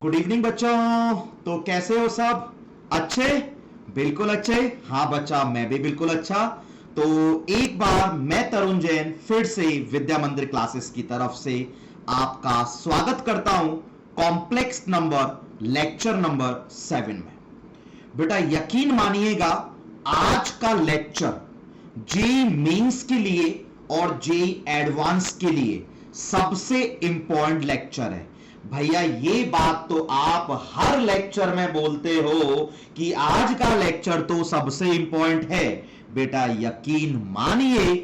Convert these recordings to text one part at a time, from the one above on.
Good evening बच्चों। तो कैसे हो सब? अच्छे? बिल्कुल अच्छे। हाँ बच्चा, मैं भी बिल्कुल अच्छा। तो एक बार मैं तरुण जैन फिर से विद्या मंदिर क्लासेस की तरफ से आपका स्वागत करता हूं कॉम्प्लेक्स नंबर लेक्चर नंबर 7 में। बेटा यकीन मानिएगा, आज का लेक्चर जेई मेंस के लिए और जेई एडवांस के लिए सबसे इंपॉर्टेंट लेक्चर है। भैया ये बात तो आप हर लेक्चर में बोलते हो कि आज का लेक्चर तो सबसे इंपॉर्टेंट है। बेटा यकीन मानिए,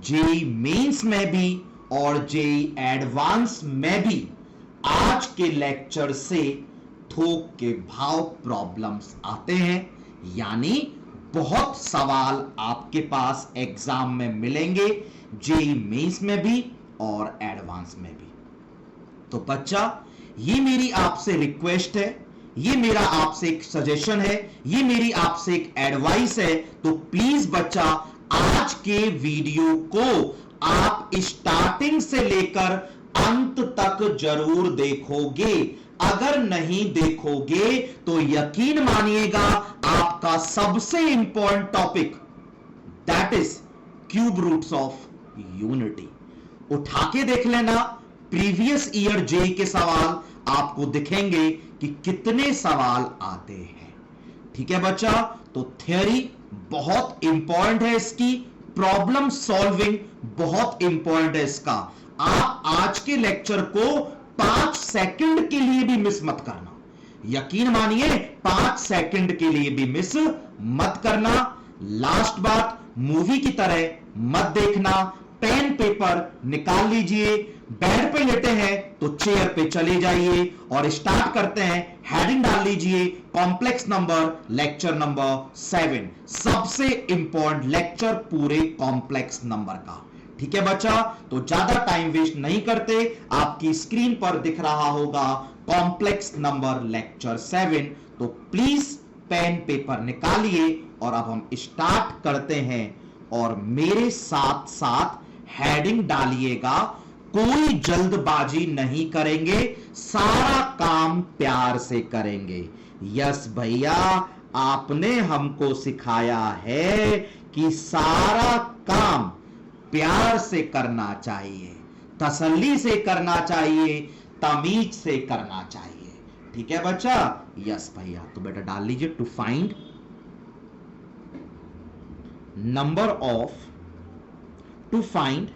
जेई मेंस में भी और जेई एडवांस में भी आज के लेक्चर से थोक के भाव प्रॉब्लम्स आते हैं, यानी बहुत सवाल आपके पास एग्जाम में मिलेंगे, जेई मेंस में भी और एडवांस में भी। तो बच्चा, ये मेरी आपसे रिक्वेस्ट है, ये मेरा आपसे एक सजेशन है, ये मेरी आपसे एक एडवाइस है। तो प्लीज बच्चा, आज के वीडियो को आप स्टार्टिंग से लेकर अंत तक जरूर देखोगे। अगर नहीं देखोगे तो यकीन मानिएगा, आपका सबसे important topic that is cube roots of unity उठा के देख लेना। प्रीवियस ईयर जे के सवाल आपको दिखेंगे कि कितने सवाल आते हैं। ठीक है बच्चा? तो थ्योरी बहुत इंपॉर्टेंट है, इसकी प्रॉब्लम सॉल्विंग बहुत इंपॉर्टेंट है इसका। आप आज के लेक्चर को 5 सेकंड के लिए भी मिस मत करना। यकीन मानिए, 5 सेकंड के लिए भी मिस मत करना। लास्ट बात, मूवी की तरह मत देखना। पेन पेपर निकाल लीजिए, बेड पे लेटे हैं तो चेयर पे चले जाइए और स्टार्ट करते हैं। हेडिंग डाल लीजिए, कॉम्प्लेक्स नंबर लेक्चर नंबर 7, सबसे इंपॉर्टेंट लेक्चर पूरे कॉम्प्लेक्स नंबर का। ठीक है बच्चा? तो ज्यादा टाइम वेस्ट नहीं करते, आपकी स्क्रीन पर दिख रहा होगा कॉम्प्लेक्स नंबर लेक्चर 7। तो प्लीज पेन पेपर निकालिए और अब हम स्टार्ट करते हैं। और मेरे साथ साथ हेडिंग डालिएगा, कोई जल्दबाजी नहीं करेंगे, सारा काम प्यार से करेंगे। यस भैया, आपने हमको सिखाया है कि सारा काम प्यार से करना चाहिए, तसल्ली से करना चाहिए, तमीज से करना चाहिए। ठीक है बच्चा? यस भैया। तो बेटा डाल लीजिए, to find number of, to find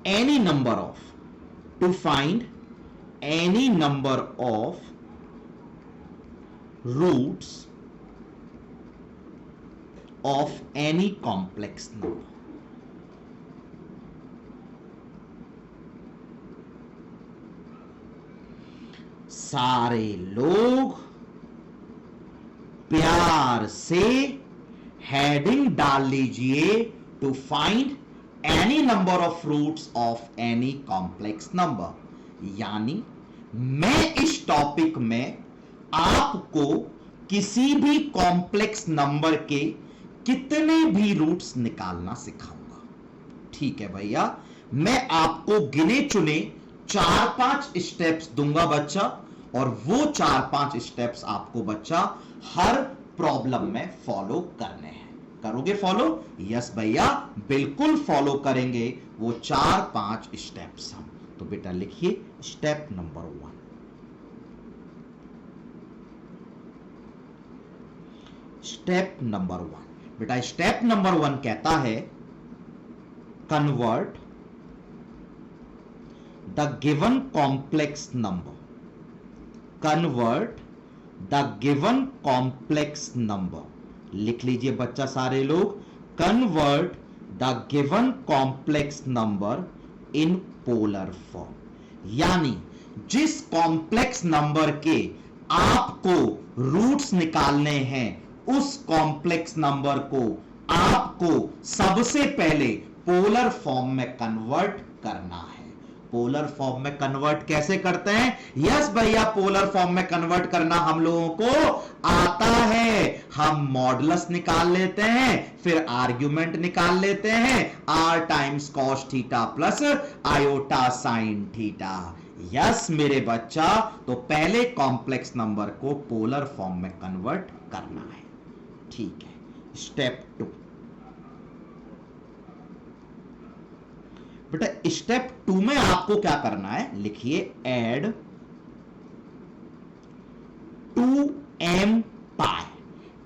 any number of, to find any number of roots of any complex number. सारे लोग प्यार से हेडिंग डाल लीजिए, to find any number of roots of any complex number. यानी मैं इस टॉपिक में आपको किसी भी कॉम्प्लेक्स नंबर के कितने भी रूट्स निकालना सिखाऊंगा। ठीक है भैया? मैं आपको गिने चुने 4-5 स्टेप्स दूंगा बच्चा, और वो 4-5 स्टेप्स आपको बच्चा हर प्रॉब्लम में फॉलो करने हैं। करोगे फॉलो? यस भैया, बिल्कुल फॉलो करेंगे वो 4-5 स्टेप्स हम। तो बेटा लिखिए स्टेप नंबर 1। स्टेप नंबर 1 बेटा, स्टेप नंबर 1 कहता है, convert the given complex number, convert the given complex number. लिख लीजिए बच्चा सारे लोग, convert the given complex number in polar form. यानी जिस कॉम्प्लेक्स नंबर के आपको रूट्स निकालने हैं, उस कॉम्प्लेक्स नंबर को आपको सबसे पहले पोलर फॉर्म में कन्वर्ट करना है। पोलर फॉर्म में कन्वर्ट कैसे करते हैं? यस भैया, पोलर फॉर्म में कन्वर्ट करना हम लोगों को आता है। हम मॉडुलस निकाल लेते हैं, फिर आर्ग्यूमेंट निकाल लेते हैं, r times cos theta plus iota sine theta. Yes मेरे बच्चा, तो पहले कॉम्प्लेक्स नंबर को पोलर फॉर्म में कन्वर्ट करना है। ठीक है, स्टेप 2। बेटा स्टेप 2 में आपको क्या करना है, लिखिए add 2m pi,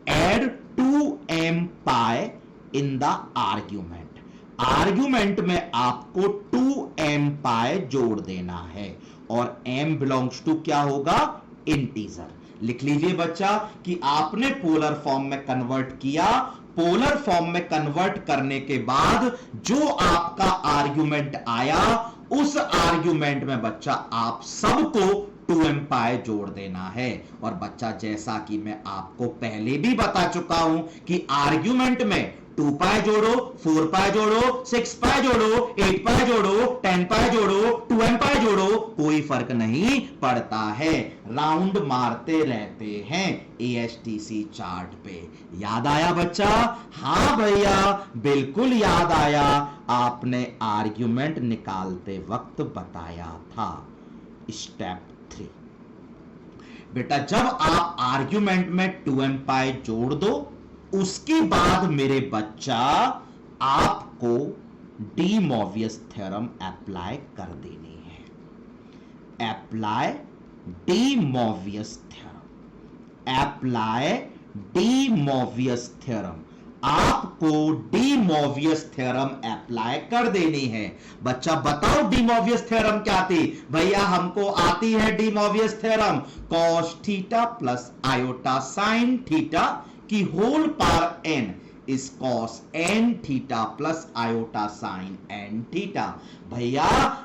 add 2m pi in the argument. Argument में आपको 2m पाई जोड़ देना है और m बिलोंग्स टू क्या होगा, इंटीजर। लिख लीजिए बच्चा कि आपने पोलर फॉर्म में कन्वर्ट किया। पोलर फॉर्म में कन्वर्ट करने के बाद जो आपका आर्ग्यूमेंट आया, उस आर्ग्यूमेंट में बच्चा आप सबको 2m पाई जोड़ देना है। और बच्चा जैसा कि मैं आपको पहले भी बता चुका हूं कि आर्ग्यूमेंट में 2 पाई जोड़ो, 4 पाई जोड़ो, 6 पाई जोड़ो, 8 पाई जोड़ो, 10 पाई जोड़ो, 2m पाई जोड़ो, कोई फर्क नहीं पड़ता है, राउंड मारते रहते हैं ASTC चार्ट पे। याद आया बच्चा? हां भैया बिल्कुल याद आया, आपने आर्ग्यूमेंट निकालते वक्त बताया था। स्टेप 3। बेटा जब आप आर्ग्यूमेंट में 2m पाई जोड़ दो, उसके बाद मेरे बच्चा आपको डी मोवियस थ्योरम अप्लाई कर देनी है। Apply De Moivre theorem, apply De Moivre theorem. आपको डी मोवियस थ्योरम अप्लाई कर देनी है। बच्चा बताओ डी मोवियस थ्योरम क्या थी? भैया हमको आती है De Moivre theorem, cos theta plus iota sine theta की whole power n is cos n theta plus iota sine n theta. भैया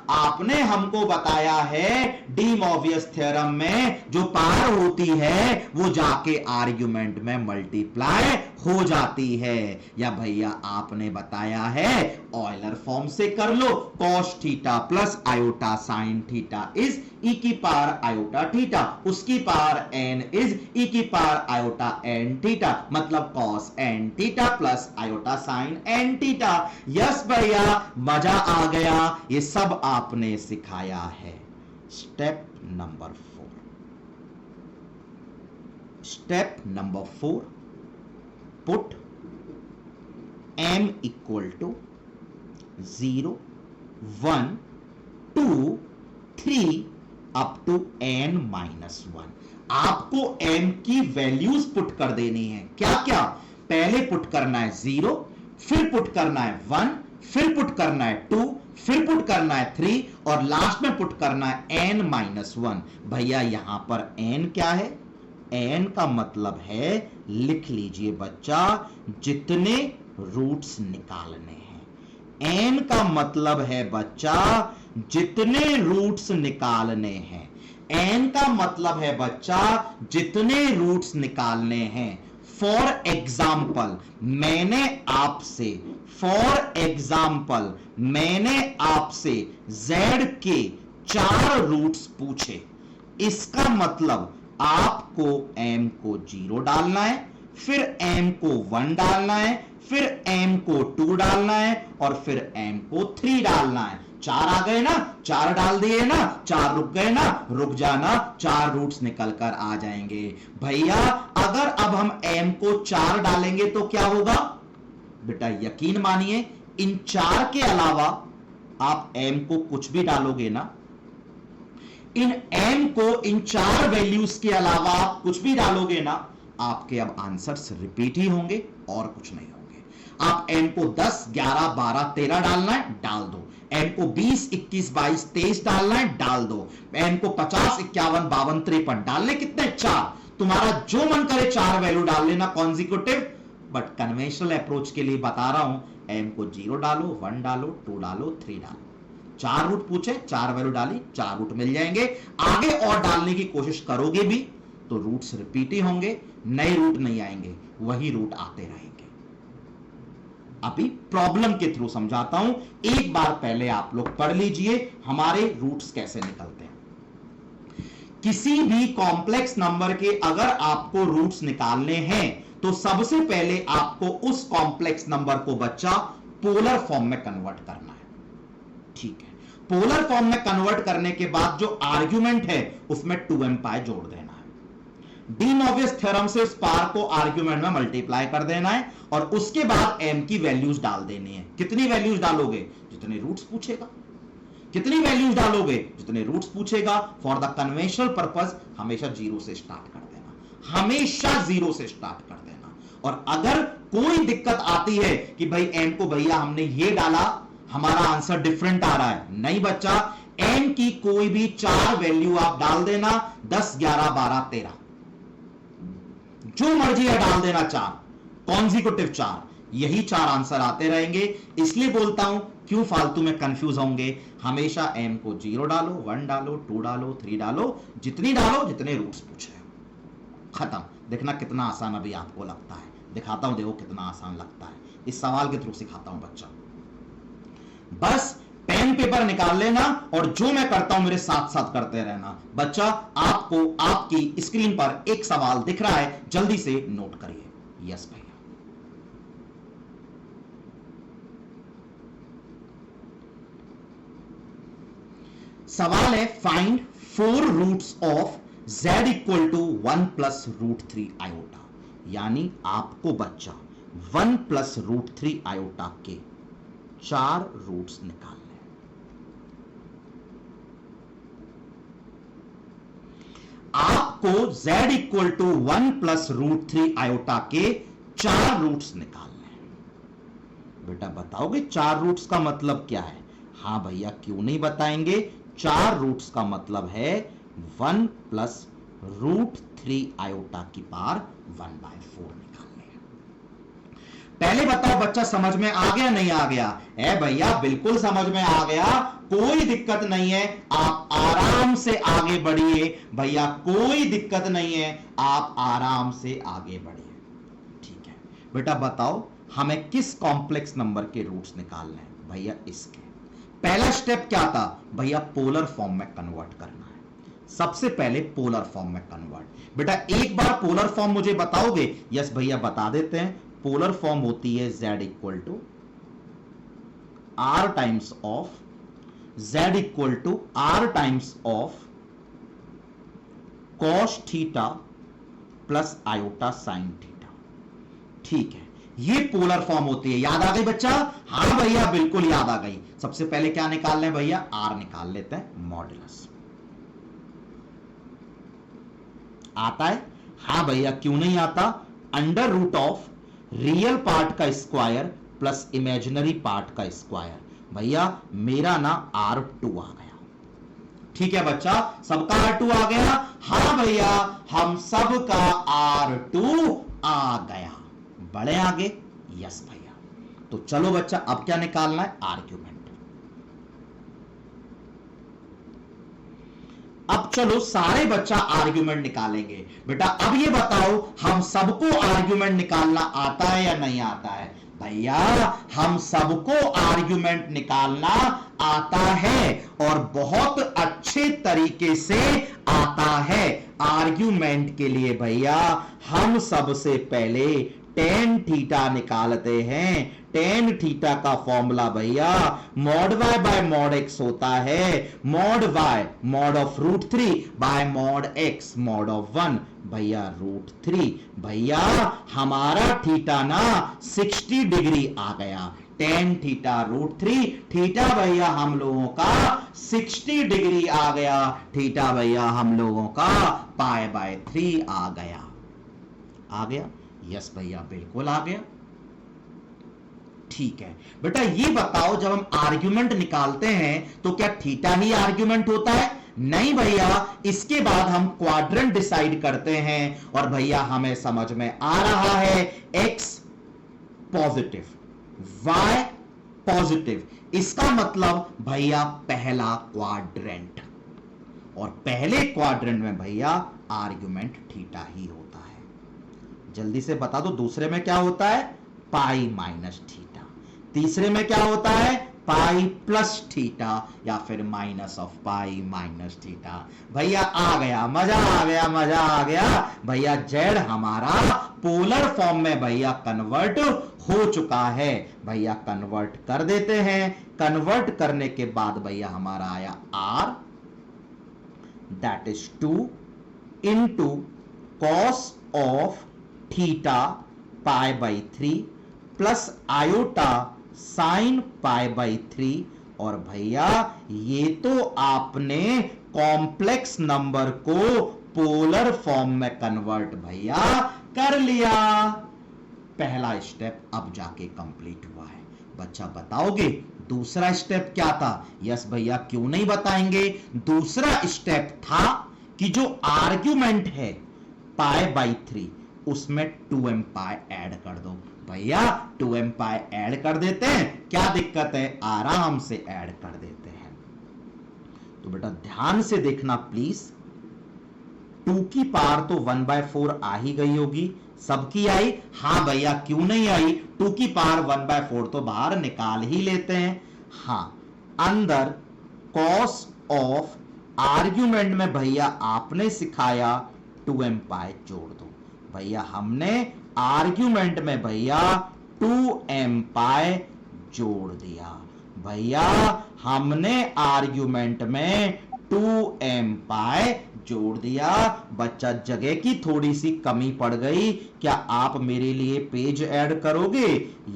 आपने हमको बताया है डी मोवियस थ्योरम में जो पावर होती है वो जाके आर्ग्यूमेंट में मल्टीप्लाई हो जाती है। या भैया आपने बताया है ऑयलर फॉर्म से कर लो, cos theta plus iota sine theta is e की पावर आयोटा थीटा, उसकी पावर n इज e की पावर आयोटा n थीटा, मतलब cos n theta plus iota sine n theta. Yes भैया मजा आ गया, ये सब आपने सिखाया है। Step number 4। Step number 4, put m equal to 0 1 2 3 up to n minus 1। आपको m की वैल्यूज पुट कर देनी है। क्या क्या? पहले पुट करना है 0, फिर पुट करना है 1, फिर पुट करना है 2, फिर पुट करना है 3 और लास्ट में पुट करना है n माइनस 1। भैया यहां पर n क्या है? n का मतलब है, लिख लीजिए बच्चा, जितने रूट्स निकालने हैं। n का मतलब है बच्चा जितने रूट्स निकालने हैं। n का मतलब है बच्चा जितने रूट्स निकालने हैं। फॉर एग्जाम्पल मैंने आपसे z के 4 रूट्स पूछे, इसका मतलब आपको m को 0 डालना है, फिर m को 1 डालना है, फिर m को 2 डालना है और फिर m को 3 डालना है। 4 आ गए ना, 4 डाल दिए ना, 4 रुक गए ना, रुक जाना, 4 रूट्स निकल कर आ जाएंगे। भैया अगर अब हम m को 4 डालेंगे तो क्या होगा? बेटा यकीन मानिए इन 4 के अलावा आप m को कुछ भी डालोगे ना, इन m को इन 4 वैल्यूज के अलावा आप कुछ भी डालोगे ना, आपके अब आंसर्स रिपीट ही होंगे और कुछ नहीं होंगे। आप m को 10 11 12 13 डालना है, डाल दो। m को 20 21 22 23 डालना है, डाल दो। m को 50 51 52 53 डालने कितने? 4। तुम्हारा जो मन करे 4 वैल्यू डाल लेना कॉन्जिक्यूटिव, बट कन्वेंशनल अप्रोच के लिए बता रहा हूं, m को 0 डालो, 1 डालो, 2 डालो, 3 डालो। 4 रूट पूछे, 4 वैल्यू डाली, 4 रूट मिल जाएंगे। आगे और डालने की कोशिश करोगे भी तो रूट्स रिपीट ही होंगे, नए रूट नहीं आएंगे, वही रूट आते रहेंगे। अभी प्रॉब्लम के थ्रू समझाता हूं, एक बार पहले आप लोग पढ़ लीजिए हमारे रूट्स कैसे निकलते हैं। किसी भी कॉम्प्लेक्स नंबर के अगर आपको रूट्स निकालने हैं तो सबसे पहले आपको उस कॉम्प्लेक्स नंबर को बच्चा पोलर फॉर्म में कन्वर्ट करना है। ठीक है, पोलर फॉर्म में कन्वर्ट करने के बाद जो आर्ग्यूमेंट है उसमें 2m पाई जोड़ देना है। डी नोवियस थ्योरम से उस पार को आर्ग्यूमेंट में मल्टीप्लाई कर देना है और उसके बाद m की वैल्यूज डाल देनी है। कितनी वैल्यूज डालोगे? जितने रूट्स पूछेगा। कितनी वैल्यूज डालोगे? जितने रूट्स पूछेगा। फॉर द कन्वेंशनल पर्पस हमेशा 0 से स्टार्ट कर देना, हमेशा 0 से स्टार्ट कर देना। और अगर कोई दिक्कत आती है कि भाई m को भैया हमने ये डाला, हमारा आंसर डिफरेंट आ रहा है, नहीं बच्चा, m की कोई भी 4 वैल्यू आप डाल देना, 10 11 12 13 जो मर्जी है डाल देना, 4 कॉन्जिक्यूटिव 4, यही 4 आंसर आते रहेंगे। इसलिए बोलता हूं क्यों फालतू में कंफ्यूज होंगे। हमेशा m को 0 डालो, 1 डालो, 2 डालो, 3 डालो, जितनी डालो जितने रूट्स पूछे, खत्म। देखना कितना आसान अभी आपको लगता है, दिखाता हूं, देखो कितना आसान लगता है। इस सवाल के थ्रू सिखाता हूं बच्चा। बस पेन पेपर निकाल लेना और जो मैं करता हूं मेरे साथ साथ करते रहना। बच्चा आपको आपकी स्क्रीन पर एक सवाल दिख रहा है, जल्दी से नोट करिए। यस भैया, सवाल है find 4 roots of z equal to 1 plus root 3 iota. यानी आपको बच्चा 1 प्लस रूट 3 आयोटा के 4 रूट्स निकालने। आपको z equal to 1 plus root 3 iota के 4 रूट्स निकालने। बेटा बताओगे 4 रूट्स का मतलब क्या है? हां भैया, क्यों नहीं बताएंगे। 4 रूट्स का मतलब है 1 प्लस रूट 3 आयोटा की पावर 1/4 निकालने हैं। पहले बताओ बच्चा, समझ में आ गया नहीं आ गया? है भैया, बिल्कुल समझ में आ गया, कोई दिक्कत नहीं है, आप आराम से आगे बढ़िए भैया, कोई दिक्कत नहीं है, आप आराम से आगे बढ़िए। ठीक है बेटा, बताओ हमें किस कॉम्प्लेक्स नंबर के रूट्स निकालने हैं? भैया इसके। पहला स्टेप क्या था? भैया पोलर फॉर्म में कन्वर्ट करना है। सबसे पहले पोलर फॉर्म में कन्वर्ट। बेटा एक बार पोलर फॉर्म मुझे बताओगे? यस भैया, बता देते हैं। पोलर फॉर्म होती है z equal to r times of z equal to r times of cos theta plus iota sine theta. ठीक है, ये पोलर फॉर्म होती है। याद आ गई बच्चा? हां भैया, बिल्कुल याद आ गई। सबसे पहले क्या निकाल लें भैया? r निकाल लेते हैं, मॉडुलस। आता है? हां भैया, क्यों नहीं आता? Under root of real part का स्क्वायर प्लस इमेजिनरी पार्ट का स्क्वायर। भैया मेरा ना r2 आ गया। ठीक है बच्चा, सबका r2 आ गया? हां भैया, हम सबका r2 आ गया। बड़े आगे? यस भैया। तो चलो बच्चा, अब क्या निकालना है? आर्ग्यूमेंट। अब चलो सारे बच्चा आर्ग्यूमेंट निकालेंगे। बेटा अब ये बताओ, हम सबको आर्ग्यूमेंट निकालना आता है या नहीं आता है? भैया हम सबको आर्ग्यूमेंट निकालना आता है और बहुत अच्छे तरीके से आता है। आर्ग्यूमेंट के लिए भैया हम सबसे पहले टेन थीटा निकालते हैं। टेन थीटा का फॉर्मूला भैया mod y by mod x होता है। Mod y mod of root 3 by mod x mod of 1 भैया रूट 3। भैया हमारा थीटा ना 60 डिग्री आ गया। टेन थीटा रूट 3, थीटा भैया हम लोगों का 60 डिग्री आ गया। थीटा भैया हम लोगों का पाई बाय 3 आ गया। आ गया? यस भैया, बिल्कुल आ गया। ठीक है बेटा, ये बताओ जब हम आर्ग्यूमेंट निकालते हैं तो क्या थीटा ही आर्ग्यूमेंट होता है? नहीं भैया, इसके बाद हम क्वाड्रेंट डिसाइड करते हैं और भैया हमें समझ में आ रहा है x पॉजिटिव, y पॉजिटिव। इसका मतलब भैया पहला क्वाड्रेंट, और पहले क्वाड्रेंट में भैया आर्ग्यूमेंट थीटा ही होता है। जल्दी से बता दो, दूसरे में क्या होता है? Pi minus theta. तीसरे में क्या होता है? पाई प्लस थीटा या फिर minus of pi minus theta. भैया आ गया, मजा आ गया, मजा आ गया भैया। जेड हमारा पोलर फॉर्म में भैया कन्वर्ट हो चुका है। भैया कन्वर्ट कर देते हैं। कन्वर्ट करने के बाद भैया हमारा आया R, that is 2 into cos of theta pi by 3 plus iota sine pi by 3। और भैया ये तो आपने कॉम्प्लेक्स नंबर को पोलर फॉर्म में कन्वर्ट भैया कर लिया। पहला स्टेप अब जाके कंप्लीट हुआ है। बच्चा बताओगे दूसरा स्टेप क्या था? यस भैया, क्यों नहीं बताएंगे। दूसरा स्टेप था कि जो आर्ग्यूमेंट है पाई बाई 3 उसमें 2m पाई ऐड कर दो। भैया 2m पाई ऐड कर देते हैं, क्या दिक्कत है, आराम से ऐड कर देते हैं। तो बेटा ध्यान से देखना प्लीज। 2 की पावर तो 1/4 आ ही गई होगी, सबकी आई? हां भैया, क्यों नहीं आई। 2 की पावर 1/4 तो बाहर निकाल ही लेते हैं। हां, अंदर कॉस ऑफ आर्ग्यूमेंट में भैया आपने सिखाया 2m पाई जोड़ दो। भैया हमने आर्ग्यूमेंट में भैया 2m पाई जोड़ दिया। भैया हमने आर्ग्यूमेंट में 2m पाई जोड़ दिया। बच्चा जगह की थोड़ी सी कमी पड़ गई, क्या आप मेरे लिए पेज ऐड करोगे?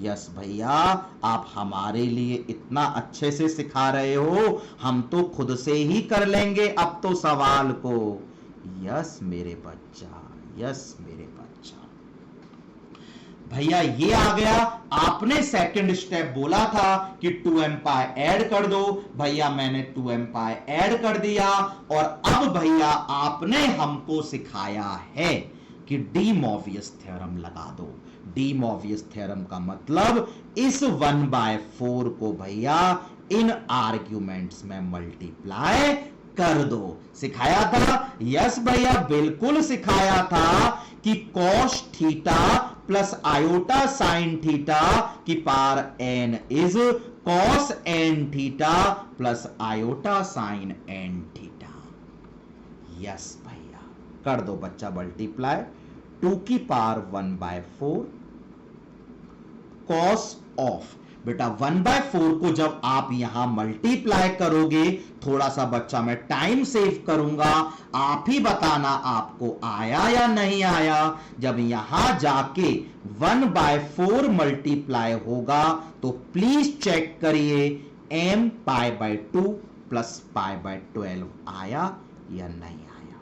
यस भैया, आप हमारे लिए इतना अच्छे से सिखा रहे हो, हम तो खुद से ही कर लेंगे अब तो सवाल को। यस मेरे बच्चा, यस मेरे बच्चा। भैया ये आ गया। आपने सेकंड स्टेप बोला था कि 2m पाई ऐड कर दो। भैया मैंने 2m पाई ऐड कर दिया। और अब भैया आपने हमको सिखाया है कि डी मोवियस थ्योरम लगा दो। डी मोवियस थ्योरम का मतलब इस 1/4 को भैया इन आर्ग्यूमेंट्स में मल्टीप्लाई कर दो। सिखाया था? यस भैया, बिल्कुल सिखाया था कि cos theta plus iota sine theta की power n is cos n theta plus iota sine n theta. Yes भैया, कर दो बच्चा मल्टीप्लाई। 2 की पावर 1/4 कॉस ऑफ, बेटा 1/4 को जब आप यहां मल्टीप्लाई करोगे, थोड़ा सा बच्चा मैं टाइम सेव करूंगा, आप ही बताना आपको आया या नहीं आया। जब यहां जाके 1/4 मल्टीप्लाई होगा तो प्लीज चेक करिए m pi by 2 plus pi by 12 आया या नहीं आया।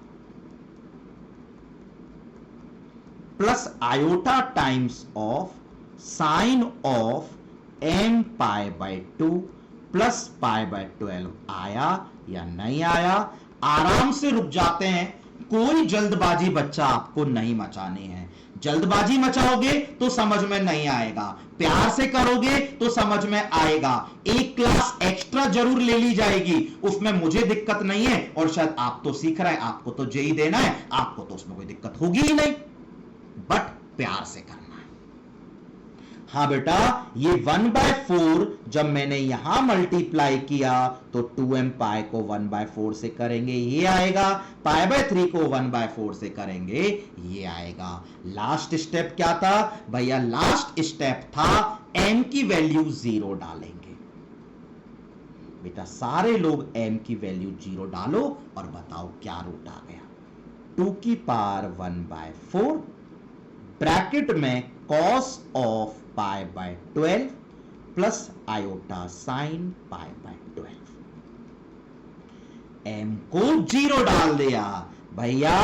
Plus iota times of sine of m pi by 2 plus pi by 12 आया या नहीं आया। आराम से रुक जाते हैं, कोई जल्दबाजी बच्चा आपको नहीं मचानी है। जल्दबाजी मचाओगे तो समझ में नहीं आएगा, प्यार से करोगे तो समझ में आएगा। एक क्लास एक्स्ट्रा जरूर ले ली जाएगी, उसमें मुझे दिक्कत नहीं है। और शायद आप तो सीख रहे हैं, आपको तो जेई देना है, आपको तो उसमें कोई दिक्कत होगी ही नहीं, बट प्यार से करना है। हां बेटा, ये 1/4 जब मैंने यहां मल्टीप्लाई किया तो 2m पाई को 1/4 से करेंगे, ये आएगा। पाई बाय 3 को 1/4 से करेंगे, ये आएगा। लास्ट स्टेप क्या था भैया? लास्ट स्टेप था m की वैल्यू 0 डालेंगे। बेटा सारे लोग m की वैल्यू 0 डालो और बताओ क्या रूट आ गया। 2 की पावर 1/4 ब्रैकेट में cos of pi by 12 plus iota sine pi by 12। m को 0 डाल दिया भैया।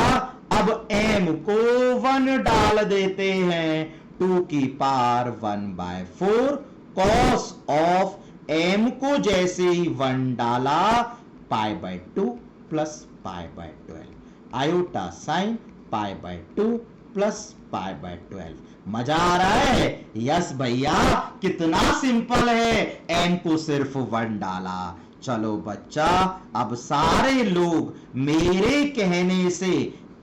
अब m को 1 डाल देते हैं। 2 की पावर 1/4 कॉस ऑफ m को जैसे ही 1 डाला pi by 2 plus pi by 12 iota sine pi by 2 plus pi by 12। मजा आ रहा है? यस भैया, कितना सिंपल है, m को सिर्फ 1 डाला। चलो बच्चा, अब सारे लोग मेरे कहने से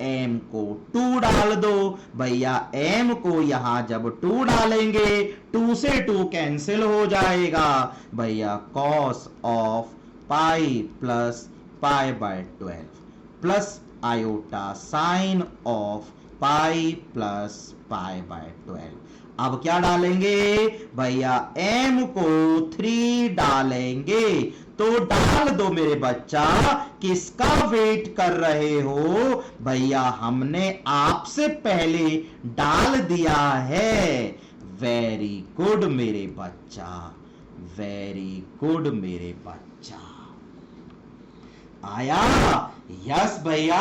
m को 2 डाल दो भैया। m को यहां जब 2 डालेंगे 2 से 2 कैंसिल हो जाएगा भैया। cos of pi plus pi by 12 plus iota sine of pi plus pi by 12। अब क्या डालेंगे भैया, m को 3 डालेंगे। तो डाल दो मेरे बच्चा, किसका वेट कर रहे हो भैया, हमने आपसे पहले डाल दिया है। वेरी गुड मेरे बच्चा, वेरी गुड मेरे बच्चा। आया? यस भैया,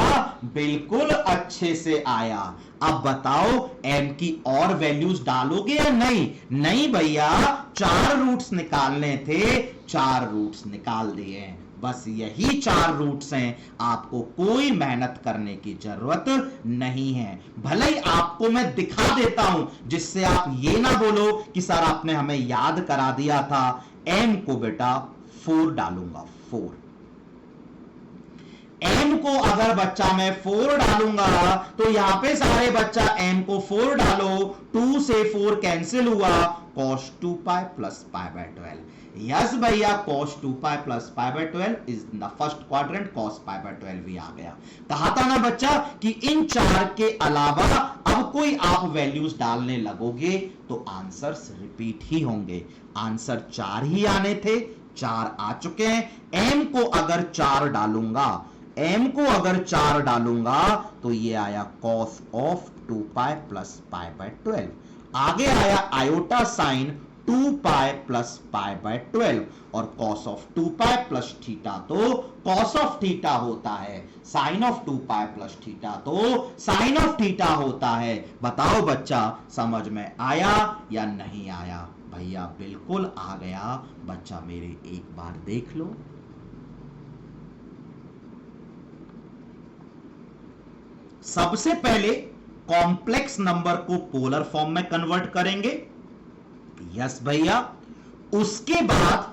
बिल्कुल अच्छे से आया। अब बताओ m की और वैल्यूज डालोगे या नहीं? नहीं भैया, 4 रूट्स निकालने थे, 4 रूट्स निकाल दिए। बस यही 4 रूट्स हैं, आपको कोई मेहनत करने की जरूरत नहीं है। भले ही आपको मैं दिखा देता हूं, जिससे आप ये ना बोलो कि सर आपने हमें याद करा दिया था। m को बेटा 4 डालूंगा, 4। m को अगर बच्चा मैं 4 डालूंगा तो यहां पे सारे बच्चा m को 4 डालो, 2 से 4 कैंसिल हुआ, cos 2 pi plus pi by 12। Yes भैया, cos 2 pi plus pi by 12 is the first quadrant, cos pi by 12 भी आ गया। कहा था ना बच्चा कि इन 4 के अलावा अब कोई आप वैल्यूज डालने लगोगे तो आंसर्स रिपीट ही होंगे। आंसर 4 ही आने थे, 4 आ चुके हैं। m को अगर 4 डालूंगा, m को अगर 4 डालूंगा तो ये आया cos of 2 pi plus pi by 12। आगे आया iota sine 2 pi plus pi by 12 और cos of 2 pi plus theta तो cos ऑफ थीटा होता है, sine of 2 pi plus theta तो साइन ऑफ थीटा होता है। बताओ बच्चा, समझ में आया या नहीं आया? भैया बिल्कुल आ गया। बच्चा मेरे एक बार देख लो। सबसे पहले कॉम्प्लेक्स नंबर को पोलर फॉर्म में कन्वर्ट करेंगे, यस भैया। उसके बाद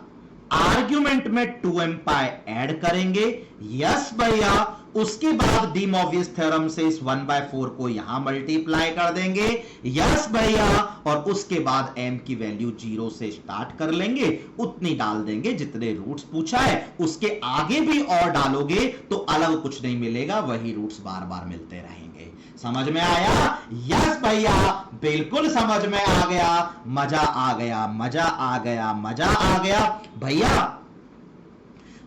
आर्ग्यूमेंट में 2m पाई ऐड करेंगे, यस भैया। उसके बाद डी मोवियस थ्योरम से इस 1/4 को यहां मल्टीप्लाई कर देंगे, यस भैया। और उसके बाद m की वैल्यू 0 से स्टार्ट कर लेंगे, उतनी डाल देंगे जितने रूट्स पूछा है। उसके आगे भी और डालोगे तो अलग कुछ नहीं मिलेगा, वही रूट्स बार बार मिलते रहेंगे। समझ में आया? यस भैया, बिल्कुल समझ में आ गया। मजा आ गया, मजा आ गया, मजा आ गया। भैया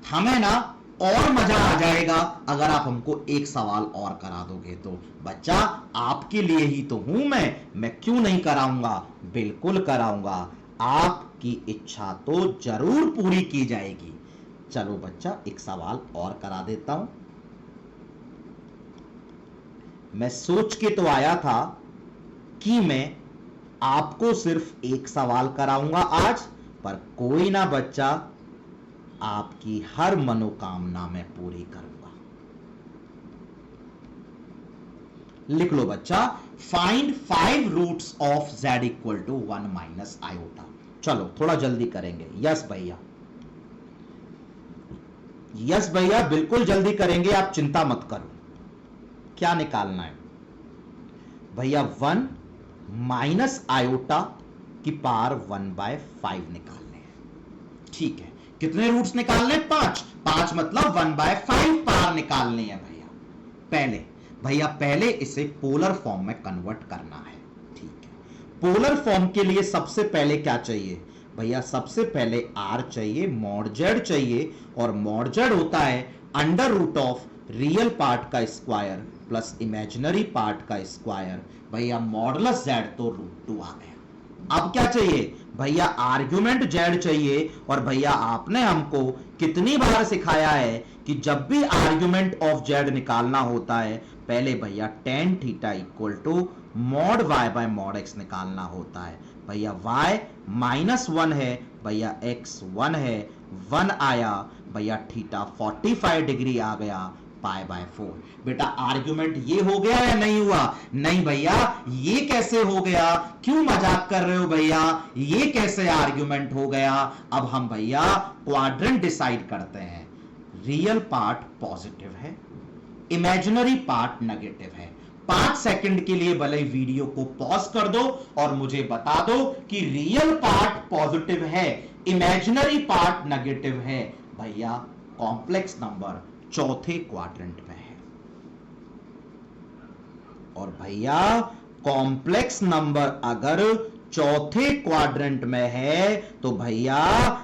हमें ना और मजा आ जाएगा अगर आप हमको एक सवाल और करा दोगे तो। बच्चा आपके लिए ही तो हूं मैं क्यों नहीं कराऊंगा? बिल्कुल कराऊंगा। आपकी इच्छा तो जरूर पूरी की जाएगी। चलो बच्चा, एक सवाल और करा देता हूं। मैं सोच के तो आया था कि मैं आपको सिर्फ एक सवाल कराऊंगा आज, पर कोई ना बच्चा, आपकी हर मनोकामना मैं पूरी करूंगा। लिख लो बच्चा, find 5 roots of z equal to 1 minus iota. चलो थोड़ा जल्दी करेंगे। यस भैया, यस भैया, बिल्कुल जल्दी करेंगे, आप चिंता मत करो। क्या निकालना है भैया? 1 माइनस आयोटा की पावर 1/5 निकालने हैं। ठीक है, कितने रूट्स निकालने? 5। 5 मतलब 1/5 पावर निकालनी है भैया। पहले इसे पोलर फॉर्म में कन्वर्ट करना है। ठीक है, पोलर फॉर्म के लिए सबसे पहले क्या चाहिए भैया? सबसे पहले r चाहिए, मॉड z चाहिए, और मॉड z होता है under root of real part का स्क्वायर प्लस इमेजिनरी पार्ट का स्क्वायर। भैया मॉडुलस z तो √2 आ गया। अब क्या चाहिए भैया? आर्ग्यूमेंट z चाहिए। और भैया आपने हमको कितनी बार सिखाया है कि जब भी आर्ग्यूमेंट ऑफ z निकालना होता है, पहले भैया tan theta equal to mod y by mod x निकालना होता है। भैया y -1 है, भैया x 1 है, 1 आया भैया, थीटा 45 डिग्री आ गया, पाई बाय 4। बेटा आर्ग्यूमेंट ये हो गया या नहीं हुआ? नहीं भैया, ये कैसे हो गया? क्यों मजाक कर रहे हो भैया? ये कैसे आर्ग्यूमेंट हो गया? अब हम भैया क्वाड्रेंट डिसाइड करते हैं। रियल पार्ट पॉजिटिव है, इमेजिनरी पार्ट नेगेटिव है। 5 सेकंड के लिए भले वीडियो को पॉज कर दो और मुझे बता दो कि रियल पार्ट पॉजिटिव है, इमेजिनरी पार्ट नेगेटिव है। भैया कॉम्प्लेक्स नंबर चौथे क्वाड्रेंट में है। और भैया कॉम्प्लेक्स नंबर अगर चौथे क्वाड्रेंट में है तो भैया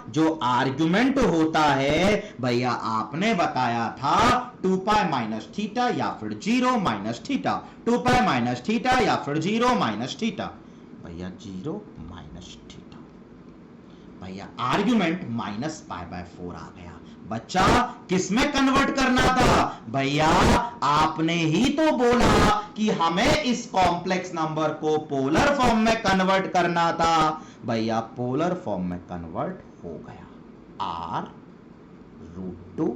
जो आर्गुमेंट होता है, भैया आपने बताया था 2 पाई माइनस थीटा या फिर 0 minus theta, 2 pi minus theta या फिर 0 माइनस थीटा। भैया 0 माइनस थीटा, भैया आर्गुमेंट माइनस पाई बाय 4 आ गया। बच्चा किसमें कन्वर्ट करना था? भैया आपने ही तो बोला कि हमें इस कॉम्प्लेक्स नंबर को पोलर फॉर्म में कन्वर्ट करना था। भैया पोलर फॉर्म में कन्वर्ट हो गया। R root 2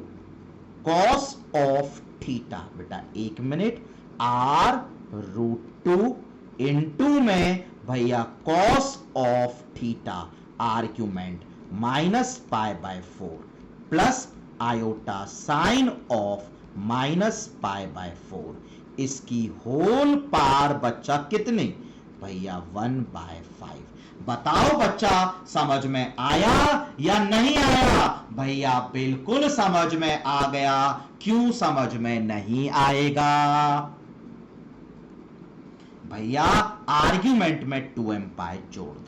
cos of theta. बेटा 1 मिनट, आर रूट 2 इंटू में भैया cos of theta, argument minus pi by 4 plus iota sine of minus pi by 4, इसकी होल पार बच्चा कितनी? भैया 1/5। बताओ बच्चा समझ में आया या नहीं आया? भैया बिल्कुल समझ में आ गया। क्यों समझ में नहीं आएगा? भैया आर्ग्यूमेंट में 2m पाई जोड़ दो।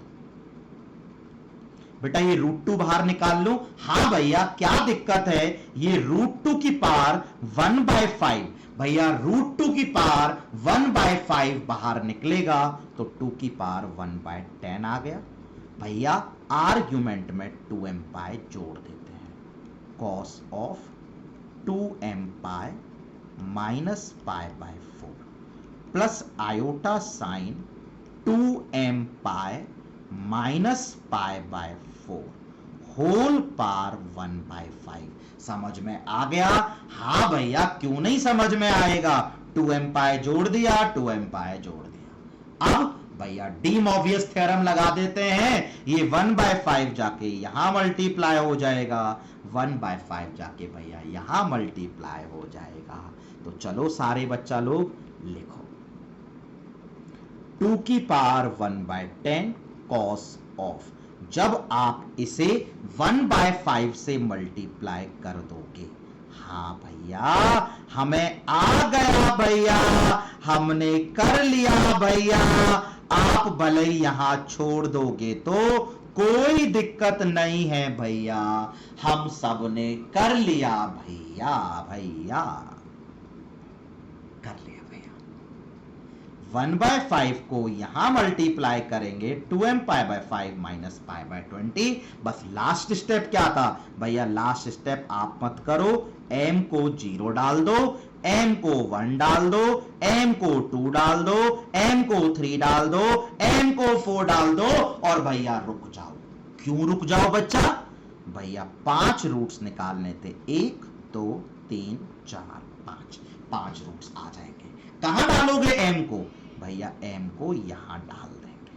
बेटा ये √2 बाहर निकाल लो। हां भैया क्या दिक्कत है? ये √2 की पावर 1/5, भैया √2 की पावर 1/5 बाहर निकलेगा तो 2 की पावर 1/10 आ गया। भैया आर्ग्यूमेंट में 2m पाई जोड़ देते हैं। Cos of 2m pi minus pi by 4 plus iota sine 2m pi minus pi by 4 whole power 1/5। समझ में आ गया? हां भैया क्यों नहीं समझ में आएगा? 2m पाई जोड़ दिया, 2m पाई जोड़ दिया। अब भैया डीमोवियस थ्योरम लगा देते हैं। ये 1/5 जाके यहां मल्टीप्लाई हो जाएगा, 1/5 जाके भैया यहां मल्टीप्लाई हो जाएगा। तो चलो सारे बच्चा लोग लिखो। 2 की पावर 1/10 कॉस ऑफ, जब आप इसे 1/5 से मल्टीप्लाई कर दोगे, हाँ भैया हमें आ गया भैया, हमने कर लिया भैया। आप भले यहां छोड़ दोगे तो कोई दिक्कत नहीं है भैया, हम सब ने कर लिया भैया। भैया कर लिया भैया। 1/5 को यहां मल्टीप्लाई करेंगे 2m pi by 5 minus pi bye 20। बस लास्ट स्टेप क्या था भैया? लास्ट स्टेप आप मत करो, m को 0 डाल दो, m को 1 डाल दो, m को 2 डाल दो, m को 3 डाल दो, m को 4 डाल दो और भैया रुक जाओ। क्यों रुक जाओ बच्चा? भैया 5 रूट्स निकालने थे, 1 2 3 4 5, 5 रूट्स आ जाएंगे। कहां डालोगे m को? भैया m को यहां डाल देंगे।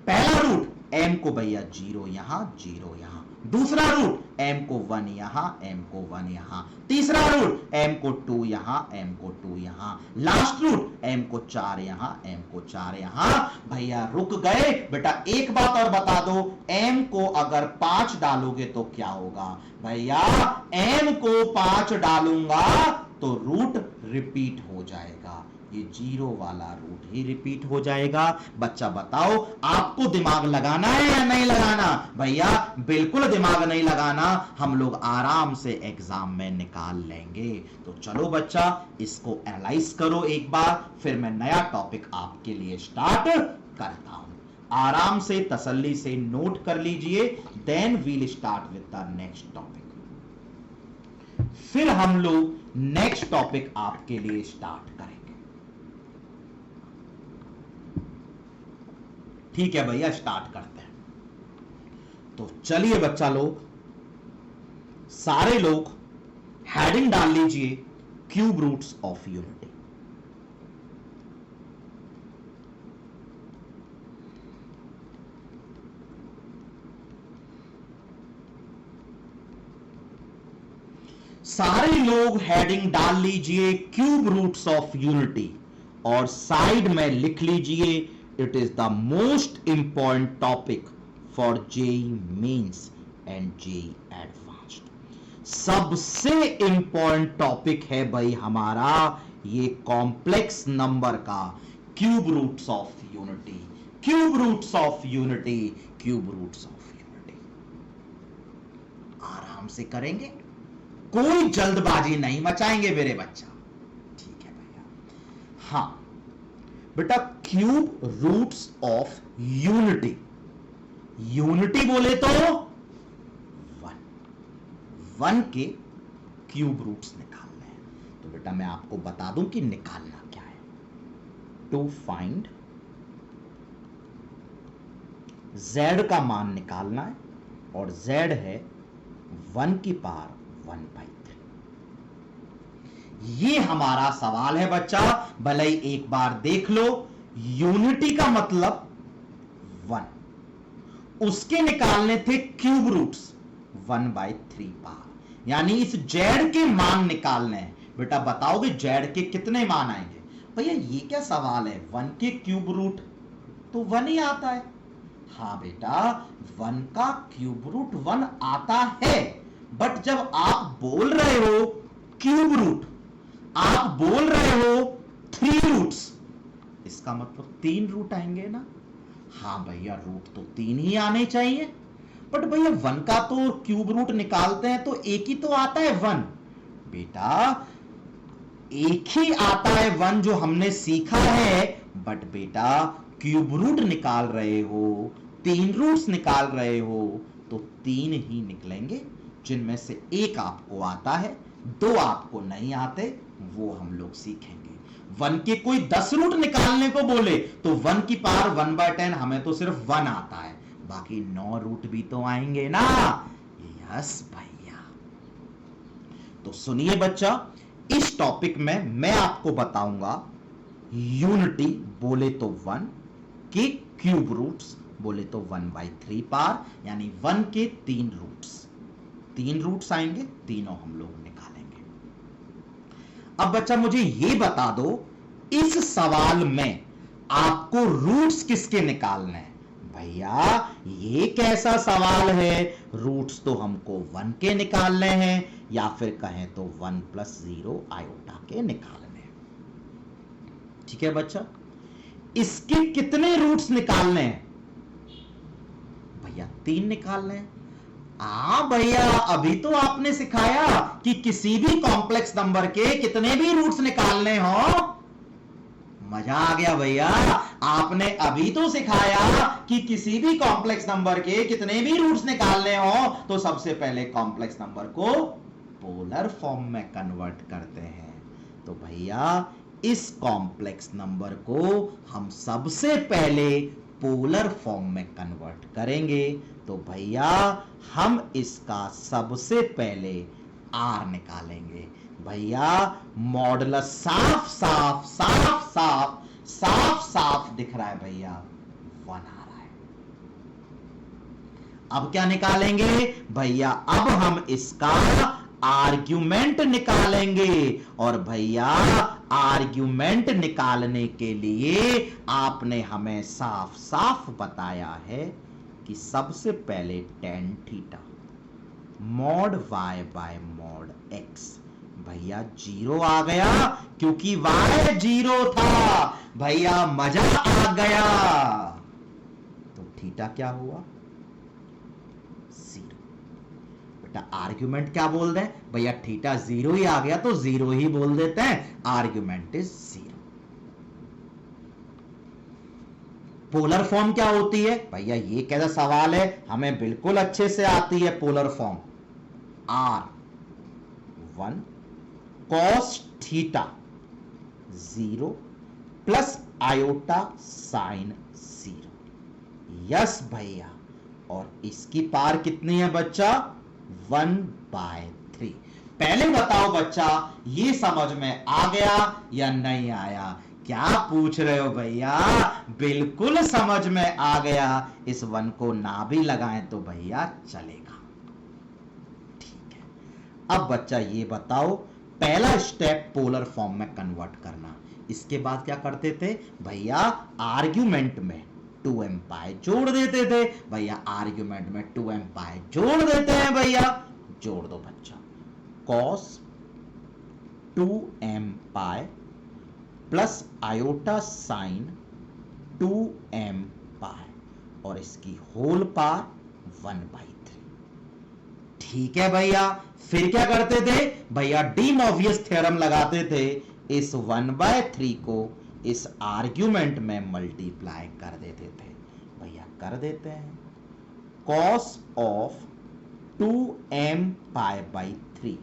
पहला रूट m को भैया 0 यहां, 0 यहां। दूसरा रूट m को 1 यहां, m को 1 यहां। तीसरा रूट m को 2 यहां, m को 2 यहां। लास्ट रूट m को 4 यहां, m को 4 यहां। भैया रुक गए। बेटा एक बात और बता दो, m को अगर 5 डालोगे तो क्या होगा? भैया m को 5 डालूंगा तो रूट रिपीट हो जाएगा, ये 0 वाला रूट ही रिपीट हो जाएगा। बच्चा बताओ आपको दिमाग लगाना है या नहीं लगाना? भैया बिल्कुल दिमाग नहीं लगाना, हम लोग आराम से एग्जाम में निकाल लेंगे। तो चलो बच्चा इसको एनालाइज करो एक बार, फिर मैं नया टॉपिक आपके लिए स्टार्ट करता हूं। आराम से तसल्ली से नोट कर लीजिए, then we'll start with the next topic. फिर हम लोग नेक्स्ट टॉपिक आपके लिए स्टार्ट करेंगे। ठीक है भैया स्टार्ट करते हैं। तो चलिए बच्चा लोग, सारे लोग हेडिंग डाल लीजिए, क्यूब रूट्स ऑफ यूनिटी। सारे लोग हेडिंग डाल लीजिए क्यूब रूट्स ऑफ यूनिटी और साइड में लिख लीजिए it is the most important topic for JEE Mains and JEE Advanced. सबसे इंपॉर्टेंट टॉपिक है भाई हमारा ये कॉम्प्लेक्स नंबर का cube roots of unity, cube roots of unity, cube roots of unity. आराम से करेंगे, कोई जल्दबाजी नहीं मचाएंगे मेरे बच्चा, ठीक है भैया। हां बेटा, cube roots of unity, unity बोले तो वन के क्यूब रूट्स निकालने हैं। तो बेटा मैं आपको बता दूं कि निकालना क्या है। टू फाइंड z का मान निकालना है और z है 1 की पावर 1/3। ये हमारा सवाल है बच्चा, भले ही एक बार देख लो। यूनिटी का मतलब 1, उसके निकालने थे क्यूब रूट्स 1/3 पावर, यानी इस z के मान निकालने हैं। बेटा बताओगे z के कितने मान आएंगे? भैया ये क्या सवाल है, 1 के क्यूब रूट तो 1 ही आता है। हाँ बेटा 1 का क्यूब रूट 1 आता है, बट जब आप बोल रहे हो क्यूब रूट, आप बोल रहे हो 3 रूट्स, इसका मतलब 3 रूट आएंगे ना। हाँ भैया रूट तो 3 ही आने चाहिए, बट भैया 1 का तो क्यूब रूट निकालते हैं तो एक ही तो आता है 1। बेटा एक ही आता है 1 जो हमने सीखा है, बट बेटा क्यूब रूट निकाल रहे हो, 3 रूट्स निकाल रहे हो तो 3 ही निकलेंगे, जिनमें से एक आपको आता है, 2 आपको नहीं आते, वो हम लोग सीखेंगे। 1 के कोई 10 रूट निकालने को बोले तो 1 की पावर 1/10, हमें तो सिर्फ 1 आता है, बाकी 9 रूट भी तो आएंगे ना। यस भैया। तो सुनिए बच्चा, इस टॉपिक में मैं आपको बताऊंगा यूनिटी बोले तो 1 के क्यूब रूट्स बोले तो 1/3 पावर, यानी 1 के 3 रूट्स आएंगे, तीनों हम लोग निकालेंगे। अब बच्चा मुझे यह बता दो, इस सवाल में आपको रूट्स किसके निकालने हैं? भैया ये कैसा सवाल है, रूट्स तो हमको 1 के निकालने हैं, या फिर कहें तो 1 + 0 आयोटा के निकालने हैं। ठीक है बच्चा, इसके कितने रूट्स निकालने हैं? भैया 3 निकालने हैं। भैया अभी तो आपने सिखाया कि किसी भी कॉम्प्लेक्स नंबर के कितने भी रूट्स निकालने हो। मजा आ गया भैया, आपने अभी तो सिखाया कि किसी भी कॉम्प्लेक्स नंबर के कितने भी रूट्स निकालने हो तो सबसे पहले कॉम्प्लेक्स नंबर को पोलर फॉर्म में कन्वर्ट करते हैं। तो भैया इस कॉम्प्लेक्स नंबर को हम सबसे पहले पोलर फॉर्म में कन्वर्ट करेंगे। तो भैया हम इसका सबसे पहले r निकालेंगे। भैया मॉडुलस साफ साफ साफ साफ साफ साफ दिख रहा है भैया, 1 आ रहा है। अब क्या निकालेंगे भैया? अब हम इसका आर्ग्यूमेंट निकालेंगे, और भैया आर्ग्यूमेंट निकालने के लिए आपने हमें साफ साफ बताया है कि सबसे पहले tan theta mod y/mod x, भैया 0 आ गया क्योंकि y 0 था। भैया मजा आ गया। तो थीटा क्या हुआ? 0। बेटा आर्ग्यूमेंट क्या बोल दें? भैया थीटा 0 ही आ गया तो 0 ही बोल देते हैं, आर्ग्यूमेंट इज 0। पोलर फॉर्म क्या होती है? भैया ये कैसा सवाल है, हमें बिल्कुल अच्छे से आती है polar form. r1 cos theta 0 plus iota sign 0। Yes भैया, और इसकी पावर कितनी है बच्चा? 1/3। पहले बताओ बच्चा, ये समझ में आ गया या नहीं आया? क्या पूछ रहे हो भैया? बिल्कुल समझ में आ गया। इस 1 को ना भी लगाएं तो भैया चलेगा। ठीक है, अब बच्चा ये बताओ, पहला स्टेप पोलर फॉर्म में कन्वर्ट करना, इसके बाद क्या करते थे भैया, आर्ग्यूमेंट में 2m पाई जोड़ देते थे भैया, आर्ग्यूमेंट में 2m पाई जोड़ देते हैं भैया, जोड़ दो बच्चा, cos 2m pi plus iota sine 2m पाई और इसकी होल पावर 1/3। ठीक है भैया, फिर क्या करते थे भैया, डी मॉर्वियस थ्योरम लगाते थे, इस 1/3 को इस आर्ग्यूमेंट में मल्टीप्लाई कर देते थे भैया, कर देते हैं, cos of 2m pi by 3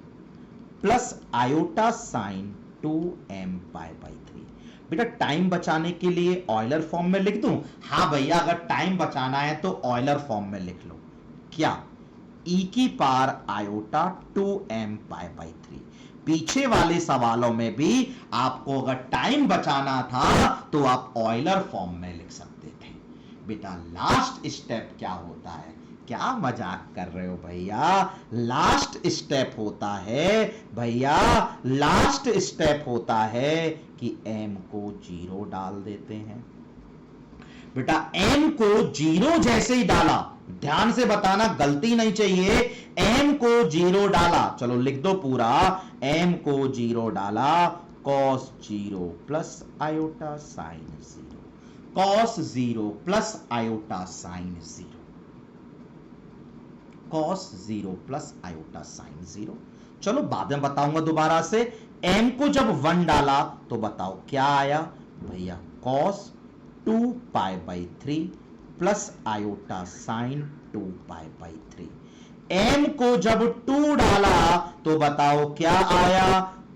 plus iota sine 2m pi by 3। बेटा टाइम बचाने के लिए ऑयलर फॉर्म में लिख दूं? हाँ भैया, अगर टाइम बचाना है तो ऑयलर फॉर्म में लिख लो, क्या, e की power iota 2m pi by 3। पीछे वाले सवालों में भी आपको अगर टाइम बचाना था तो आप ऑयलर फॉर्म में लिख सकते थे। बेटा लास्ट स्टेप क्या होता है, क्या मजाक कर रहे हो भैया, लास्ट स्टेप होता है भैया, लास्ट स्टेप होता है कि m को 0 डाल देते हैं। बेटा m को 0 जैसे ही डाला, ध्यान से बताना गलती नहीं चाहिए, m को 0 डाला, चलो लिख दो पूरा, m को 0 डाला, cos 0 plus iota sign 0, cos 0 plus iota sign 0, cos 0 plus iota sign 0। चलो बाद में बताऊंगा दोबारा से, m को जब 1 डाला तो बताओ क्या आया भैया, cos 2 pi by 3 plus iota sine 2 pi by 3। m को जब 2 डाला तो बताओ क्या आया,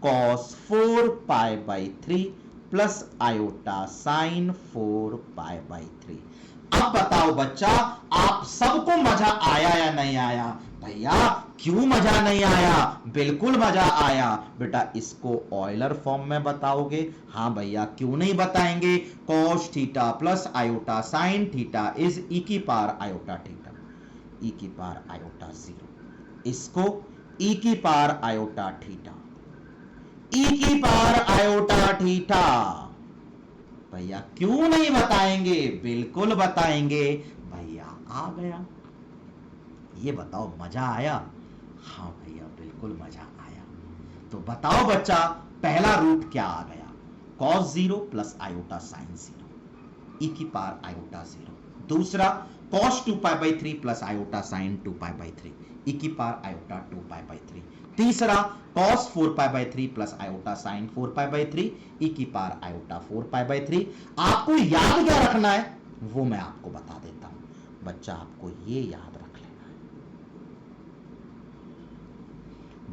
cos 4 pi by 3 plus iota sign 4 pi by 3। अब बताओ बच्चा, आप सबको मजा आया या नहीं आया भैया? क्यों मजा नहीं आया? बिल्कुल मजा आया। बेटा इसको ऑयलर फॉर्म में बताओगे? हाँ भैया, क्यों नहीं बताएंगे। cos theta plus iota sine theta is e की पावर आयोटा थीटा, e की पावर आयोटा 0, इसको e की पावर आयोटा थीटा, e की पावर आयोटा थीटा। भैया क्यों नहीं बताएंगे? बिल्कुल बताएंगे भैया। आ गया, ये बताओ मजा आया? हाँ भैया बिल्कुल मजा आया। तो बताओ बच्चा, पहला रूट क्या आ गया? cos 0 plus iota sign 0, e की पावर आयोटा 0। दूसरा cos 2 pi by 3 plus iota sine 2 pi by 3, e की पावर आयोटा 2 पाई बाई 3। तीसरा cos 4 pi by 3 plus iota sign 4 pi by 3, e की पावर आयोटा 4 पाई बाई 3। आपको याद क्या रखना है वो मैं आपको बता देता हूं। बच्चा आपको ये याद रख लेना है,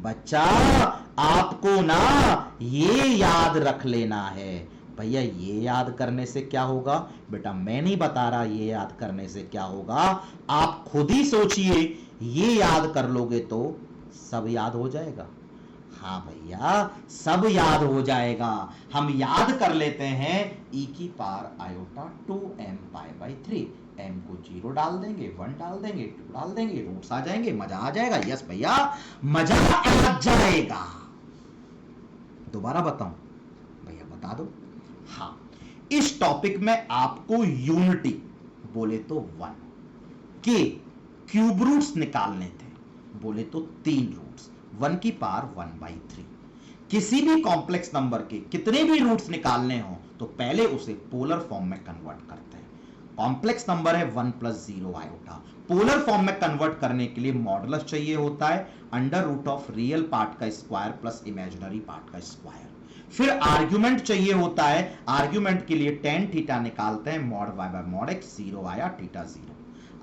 बच्चा आपको ना ये याद रख लेना है। भैया ये याद करने से क्या होगा? बेटा मैं नहीं बता रहा ये याद करने से क्या होगा, आप खुद ही सोचिए। ये याद कर लोगे तो सब याद हो जाएगा। हाँ भैया सब याद हो जाएगा। हम याद कर लेते हैं, e की power iota 2m pi by 3, m को 0 डाल देंगे, 1 डाल देंगे, 2 डाल देंगे, रूट्स आ जाएंगे, मजा आ जाएगा। यस भैया मजा आ जाएगा। दोबारा बताऊं भैया? बता दो। हाँ, इस टॉपिक में आपको यूनिटी बोले तो 1 के क्यूब रूट्स निकालने थे, बोले तो 3 रूट्स, 1 की पावर 1/3। किसी भी कॉम्प्लेक्स नंबर के कितने भी रूट्स निकालने हो तो पहले उसे पोलर फॉर्म में कन्वर्ट करते हैं। कॉम्प्लेक्स नंबर है 1 + 0 आयोटा, पोलर फॉर्म में कन्वर्ट करने के लिए मॉडुलस चाहिए होता है under root of real part का स्क्वायर प्लस इमेजिनरी पार्ट का स्क्वायर। फिर आर्ग्यूमेंट चाहिए होता है, आर्ग्यूमेंट के लिए tan थीटा निकालते हैं, mod y by mod x, 0 आया, थीटा 0,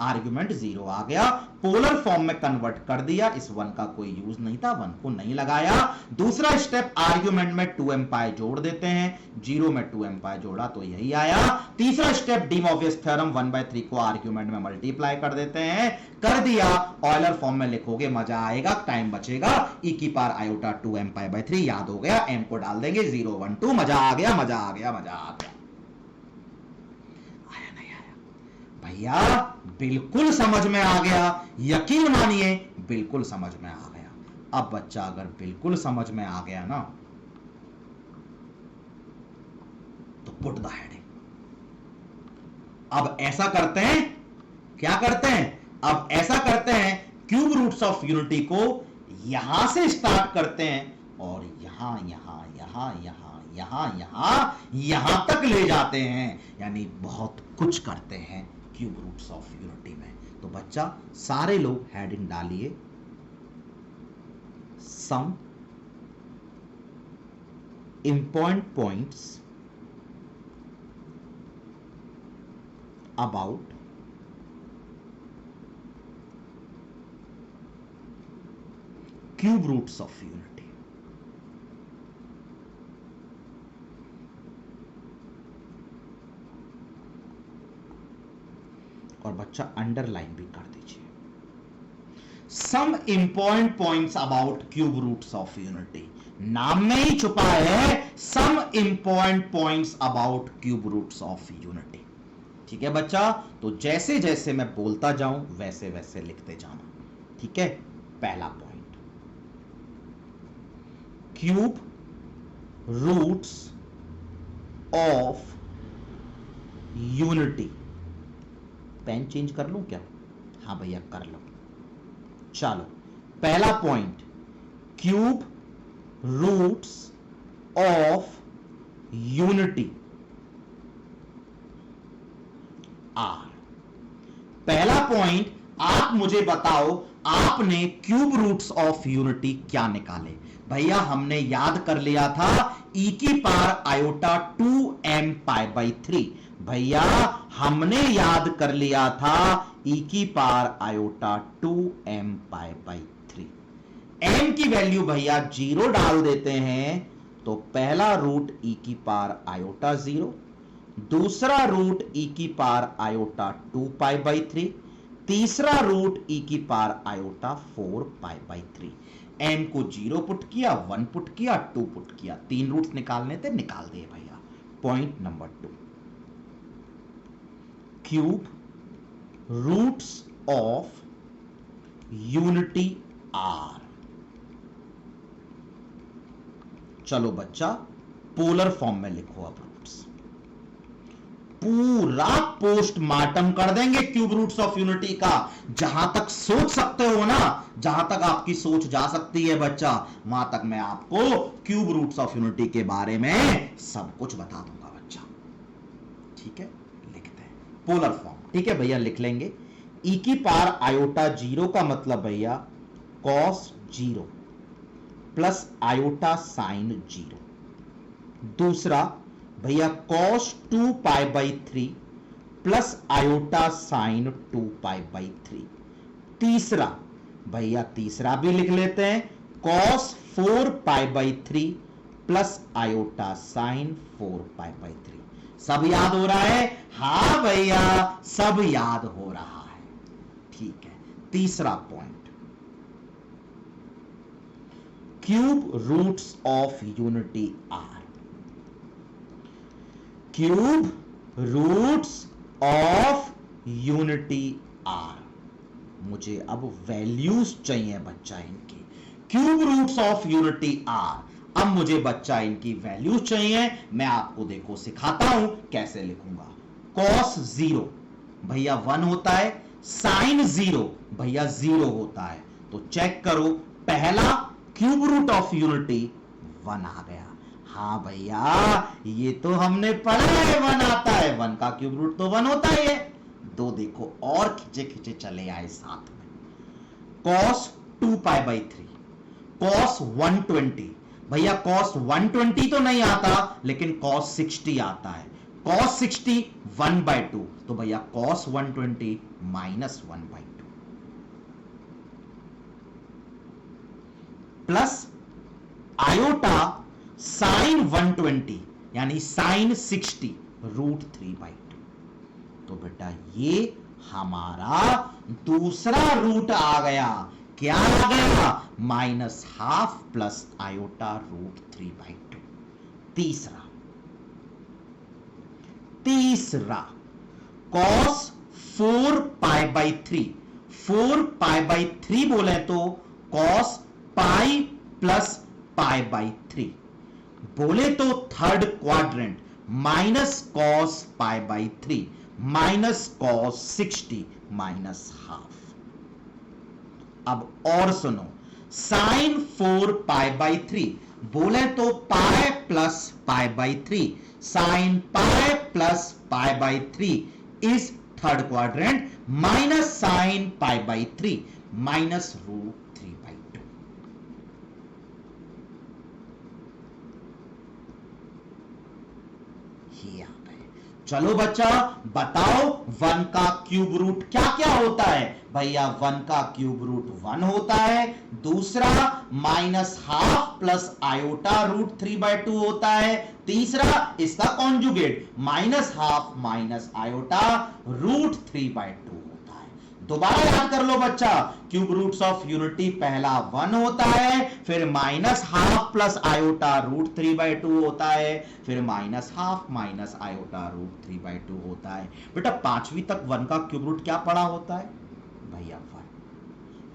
आर्ग्यूमेंट 0 आ गया, पोलर फॉर्म में कन्वर्ट कर दिया। इस 1 का कोई यूज नहीं था, 1 को नहीं लगाया। दूसरा स्टेप, आर्ग्यूमेंट में 2m पाई जोड़ देते हैं, 0 में 2m पाई जोड़ा तो यही आया। तीसरा स्टेप, डी मॉर्वियस थ्योरम 1/3 को आर्ग्यूमेंट में मल्टीप्लाई कर देते हैं, कर दिया। ऑयलर फॉर्म में लिखोगे, मजा आएगा, टाइम बचेगा। e की power iota 2m pi by 3 याद हो गया, m को डाल देंगे, 0 1 2, मजा आ गया, मजा आ गया, मजा आ गया। आया नहीं आया? भैया बिल्कुल समझ में आ गया, यकीन मानिए बिल्कुल समझ में आ गया। अब बच्चा अगर बिल्कुल समझ में आ गया ना, तो पुट द हेडिंग। अब ऐसा करते हैं, क्या करते हैं, अब ऐसा करते हैं, क्यूब रूट्स ऑफ यूनिटी को यहां से स्टार्ट करते हैं और यहां यहां यहां यहां यहां यहां यहां तक ले जाते हैं, यानी बहुत कुछ करते हैं क्यूब रूट्स ऑफ यूनिटी में। तो बच्चा सारे लोग हेडिंग डालिए, some important points about cube roots of unity. और बच्चा अंडरलाइन भी कर दीजिए, some important points about cube roots of unity. नाम में ही छुपा है some important points about cube roots of unity. ठीक है बच्चा, तो जैसे जैसे मैं बोलता जाऊं वैसे वैसे लिखते जाना। ठीक है, पहला point, cube roots of unity. Pen change कर लूं क्या? हाँ भैया कर लो। चलो, पहला point, cube roots of unity are. पहला पॉइंट, आप मुझे बताओ आपने क्यूब रूट्स ऑफ यूनिटी क्या निकाले? भैया हमने याद कर लिया था e की power iota 2m pi by 3। भैया हमने याद कर लिया था e की power iota 2m pi by 3। m की वैल्यू भैया 0 डाल देते हैं, तो पहला रूट e की पावर आयोटा 0, दूसरा रूट e की पावर आयोटा 2 पाई बाई 3, तीसरा रूट e की power iota 4 pi by 3। m को 0 पुट किया, 1 पुट किया, 2 पुट किया, 3 रूट्स निकालने थे, निकाल दिए भैया। Point number 2, cube roots of unity are. चलो बच्चा पोलर फॉर्म में लिखो अब रूट्स, पूरा पोस्टमार्टम कर देंगे क्यूब रूट्स ऑफ यूनिटी का। जहां तक सोच सकते हो ना, जहां तक आपकी सोच जा सकती है बच्चा, वहां तक मैं आपको क्यूब रूट्स ऑफ यूनिटी के बारे में सब कुछ बता दूंगा बच्चा। ठीक है, लिखते हैं पोलर फॉर्म। ठीक है भैया, लिख लेंगे e की पावर आयोटा 0 का मतलब भैया cos 0 प्लस आयोटा साइन 0। दूसरा भैया cos 2 pi by 3 plus iota sine 2 pi by 3। तीसरा भैया, तीसरा भी लिख लेते हैं, cos 4 pi by 3 plus iota sign 4 pi by 3। सब याद हो रहा है? हाँ भैया, सब याद हो रहा है। ठीक है, तीसरा point, cube roots of unity are. Cube roots of unity are. मुझे अब वैल्यूज चाहिए बच्चा इनकी। Cube roots of unity are. अब मुझे बच्चा इनकी वैल्यूज चाहिए। मैं आपको देखो सिखाता हूं कैसे लिखूंगा। cos 0 भैया 1 होता है, साइन 0 भैया 0 होता है। तो चेक करो, पहला क्यूब रूट ऑफ यूनिटी 1 आ गया। हाँ भैया, ये तो हमने पढ़ा है 1 आता है, 1 का क्यूब रूट तो 1 होता ही है। दो देखो और खिंचे खिंचे चले आए साथ में। cos 2 पाई बाई 3, cos 120 भैया cos 120 तो नहीं आता, लेकिन cos 60 आता है। cos 60 1 बाई 2, तो भैया cos 120 minus 1 by 2 plus iota sign 120 यानी साइन 60 रूट 3 बाई 2। तो बेटा ये हमारा दूसरा रूट आ गया। क्या आ गया? Minus half plus iota root 3 by 2। तीसरा cos 4 pi by 3। 4 pi by 3 बोले तो cos pi plus pi by 3। बोले तो third quadrant minus cos pi by 3 minus cos 60 minus half. अब और सुनो, साइन 4 पाई बाई 3 बोले तो pi plus pi by 3 sine pi plus pi by 3 is third quadrant minus sine pi by 3 minus root 3 by 2। ये आ गए। चलो बच्चा बताओ 1 का क्यूब रूट क्या क्या होता है? भैया 1 का क्यूब रूट 1 होता है। दूसरा minus half plus iota root 3/2 होता है। तीसरा इसका conjugate minus half minus iota root 3/2 होता है। दोबारा याद कर लो बच्चा, क्यूब रूट्स ऑफ यूनिटी पहला 1 होता है, फिर minus half plus iota root 3/2 होता है, फिर minus half minus iota root 3/2 होता है। बेटा 5वीं तक 1 का क्यूब रूट क्या पढ़ा होता है? भैया 1।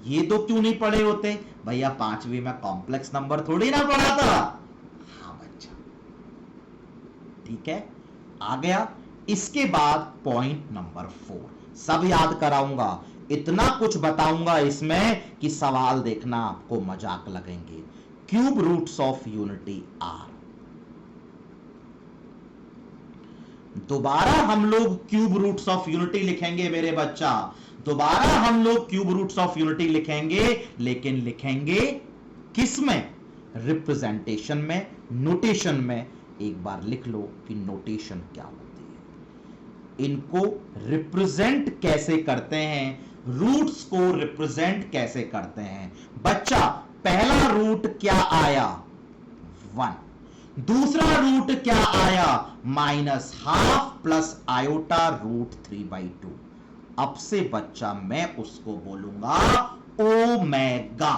ये तो क्यों नहीं पढ़े होते? भैया 5वीं में कॉम्प्लेक्स नंबर थोड़ी ना पढ़ा था। हाँ बच्चा, ठीक है, आ गया। इसके बाद पॉइंट नंबर 4 सब याद कराऊंगा, इतना कुछ बताऊंगा इसमें कि सवाल देखना आपको मजाक लगेंगे। Cube roots of unity are. दोबारा हम लोग क्यूब रूट्स ऑफ यूनिटी लिखेंगे मेरे बच्चा, दोबारा हम लोग क्यूब रूट्स ऑफ यूनिटी लिखेंगे, लेकिन लिखेंगे किस में? रिप्रेजेंटेशन में, नोटेशन में। एक बार लिख लो कि नोटेशन क्या होती है, इनको रिप्रेजेंट कैसे करते हैं, रूट्स को रिप्रेजेंट कैसे करते हैं। बच्चा पहला रूट क्या आया? 1। दूसरा रूट क्या आया? Minus half plus iota root 3/2। अब से बच्चा मैं उसको बोलूंगा ओमेगा।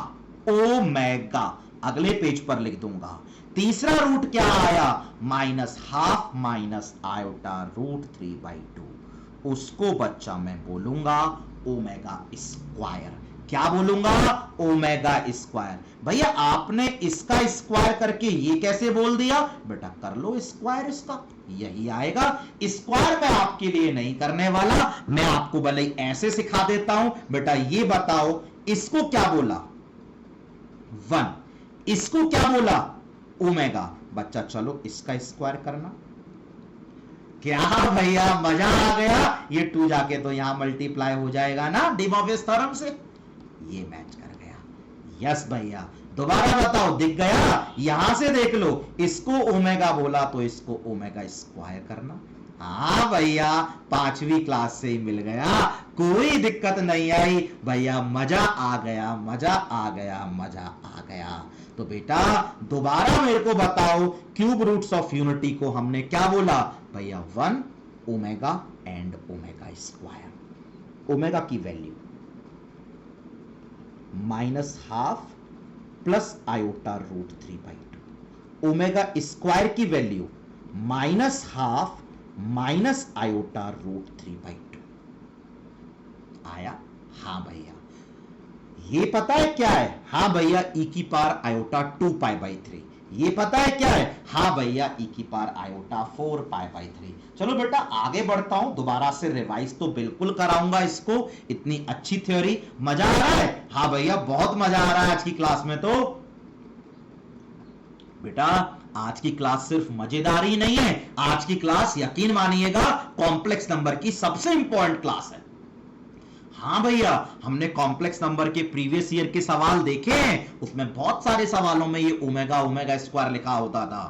ओमेगा अगले पेज पर लिख दूंगा। तीसरा रूट क्या आया? Minus half minus iota root 3/2। उसको बच्चा मैं बोलूंगा ओमेगा स्क्वायर। क्या बोलूंगा? Omega square. भैया आपने इसका स्क्वायर करके ये कैसे बोल दिया? बेटा कर लो स्क्वायर इसका, यही आएगा। स्क्वायर मैं आपके लिए नहीं करने वाला, मैं आपको भले ही ऐसे सिखा देता हूं। बेटा ये बताओ इसको क्या बोला? 1। इसको क्या बोला? ओमेगा। बच्चा चलो इसका स्क्वायर करना। क्या भैया मजा आ गया? ये 2 जाके तो यहां मल्टीप्लाई हो जाएगा ना डी मॉर्गन थ्योरम से, ये मैच कर गया। यस भैया, दोबारा बताओ दिख गया? यहां से देख लो, इसको ओमेगा बोला तो इसको ओमेगा स्क्वायर करना। हाँ भैया 5वीं क्लास से ही मिल गया, कोई दिक्कत नहीं आई भैया, मजा आ गया, मजा आ गया, मजा आ गया। तो बेटा दोबारा मेरे को बताओ क्यूब रूट्स ऑफ यूनिटी को हमने क्या बोला? भैया 1 omega and omega square. Omega की value minus half plus iota root 3/2। Omega square की value minus half minus iota root 3/2। आया? हाँ भैया। ये पता है क्या है? हाँ भैया e की पावर आयोटा 2π/3। ये पता है क्या है? हाँ भैया e की पावर आयोटा 4π/3। चलो बेटा आगे बढ़ता हूं, दोबारा से रिवाइज तो बिल्कुल कराऊंगा इसको। इतनी अच्छी थ्योरी, मजा आ रहा है? हाँ भैया बहुत मजा आ रहा है आज की क्लास में। तो बेटा आज की क्लास सिर्फ मजेदार ही नहीं है, आज की क्लास यकीन मानिएगा कॉम्प्लेक्स नंबर की सबसे इंपॉर्टेंट क्लास है। हाँ भैया हमने कॉम्प्लेक्स नंबर के प्रीवियस ईयर के सवाल देखे हैं, उसमें बहुत सारे सवालों में ये ओमेगा ओमेगा स्क्वायर लिखा होता था।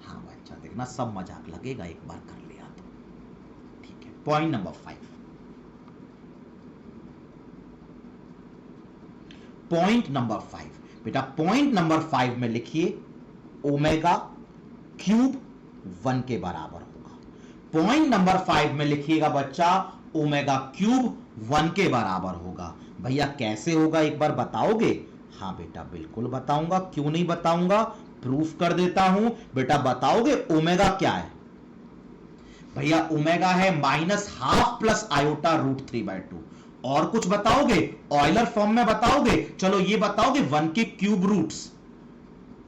हाँ बच्चा देखना सब मजाक लगेगा, एक बार कर लिया तो ठीक है। Point number 5। पॉइंट नंबर 5 बेटा, पॉइंट नंबर 5 में लिखिए ओमेगा क्यूब 1 के बराबर होगा। पॉइंट नंबर 5 में लिखिएगा बच्चा ओमेगा क्यूब 1 के बराबर होगा। भैया कैसे होगा एक बार बताओगे? हाँ बेटा बिल्कुल बताऊंगा, क्यों नहीं बताऊंगा, प्रूफ कर देता हूं। बेटा बताओगे ओमेगा क्या है? भैया ओमेगा है minus half plus iota root 3/2। और कुछ बताओगे? ऑयलर फॉर्म में बताओगे? चलो ये बताओगे 1 के क्यूब रूट्स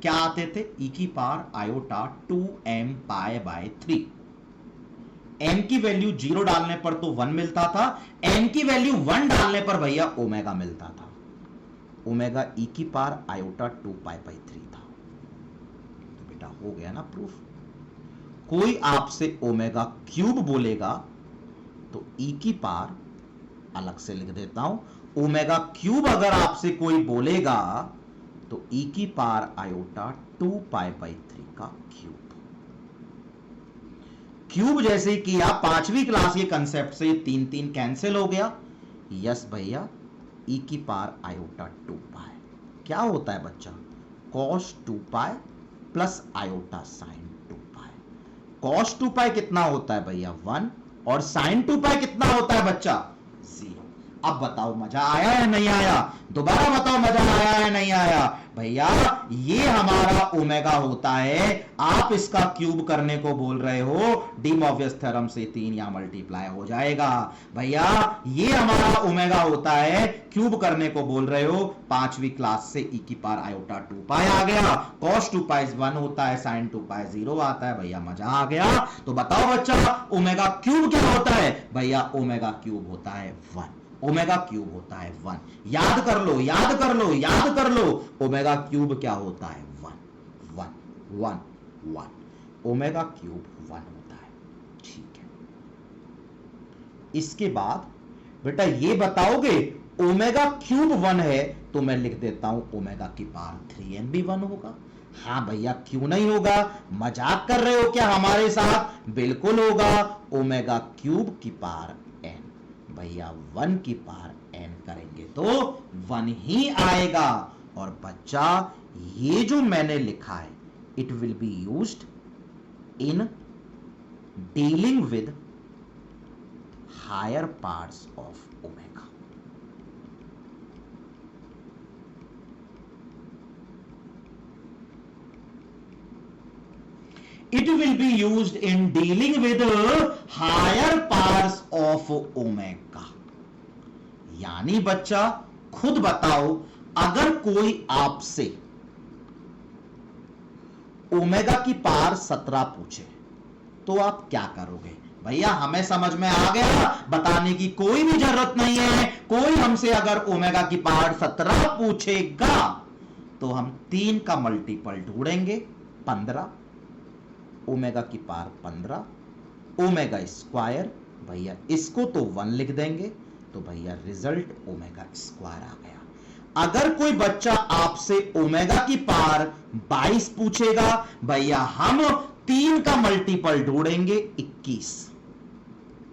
क्या आते थे? e की power iota 2m pi by 3। m की वैल्यू 0 डालने पर तो 1 मिलता था, m की वैल्यू 1 डालने पर भैया ओमेगा मिलता था। ओमेगा e की पावर आयोटा 2 पाई बाय 3 था। तो बेटा हो गया ना प्रूफ। कोई आपसे ओमेगा क्यूब बोलेगा तो e की पावर अलग से लिख देता हूं। ओमेगा क्यूब अगर आपसे कोई बोलेगा तो e की पावर आयोटा 2 पाई बाय 3 का क्यूब। क्यूब जैसे किया 5वीं क्लास के कंसेप्ट से 3 कैंसिल हो गया। यस भैया, e की पावर आयोटा 2 पाई क्या होता है बच्चा? cos 2 pi plus iota sin 2 पाई। cos 2 पाई कितना होता है भैया? 1। और sin 2 पाई कितना होता है बच्चा? 0। अब बताओ मजा आया या नहीं आया? दोबारा बताओ मजा आया या नहीं आया? भैया ये हमारा ओमेगा होता है, आप इसका क्यूब करने को बोल रहे हो, डी मॉर्फियस थ्योरम से 3 या मल्टीप्लाई हो जाएगा। भैया ये हमारा ओमेगा होता है, क्यूब करने को बोल रहे हो, 5वीं क्लास से e की पावर आयोटा 2 पाई आ गया, cos 2 पाई 1 होता है, sin 2 पाई 0 आता है। भैया मजा आ गया। तो बताओ बच्चा ओमेगा क्यूब क्या होता है? भैया ओमेगा क्यूब होता है 1। ओमेगा क्यूब होता है 1। याद कर लो, याद कर लो, याद कर लो। ओमेगा क्यूब क्या होता है? 1 1 1 1। ओमेगा क्यूब 1 होता है। ठीक है, इसके बाद बेटा ये बताओगे ओमेगा क्यूब 1 है तो मैं लिख देता हूं ओमेगा की पावर 3n भी 1 होगा। हाँ भैया क्यों नहीं होगा? मजाक कर रहे हो क्या हमारे साथ? बिल्कुल होगा। ओमेगा क्यूब की पावर n, भैया 1 की पावर n करेंगे तो 1 ही आएगा। और बच्चा ये जो मैंने लिखा है, it will be used in dealing with higher parts of omega. It will be used in dealing with higher parts of omega। यानी बच्चा खुद बताओ, अगर कोई आपसे ओमेगा की पावर 17 पूछे तो आप क्या करोगे? भैया हमें समझ में आ गया, बताने की कोई भी जरूरत नहीं है। कोई हमसे अगर ओमेगा की पावर 17 पूछेगा तो हम 3 का मल्टीपल ढूंढेंगे, 15। ओमेगा की पावर 15, ओमेगा स्क्वायर, भैया इसको तो 1 लिख देंगे, तो भैया रिजल्ट ओमेगा स्क्वायर आ गया। अगर कोई बच्चा आपसे ओमेगा की पावर 22 पूछेगा, भैया हम 3 का मल्टीपल ढूंढेंगे, 21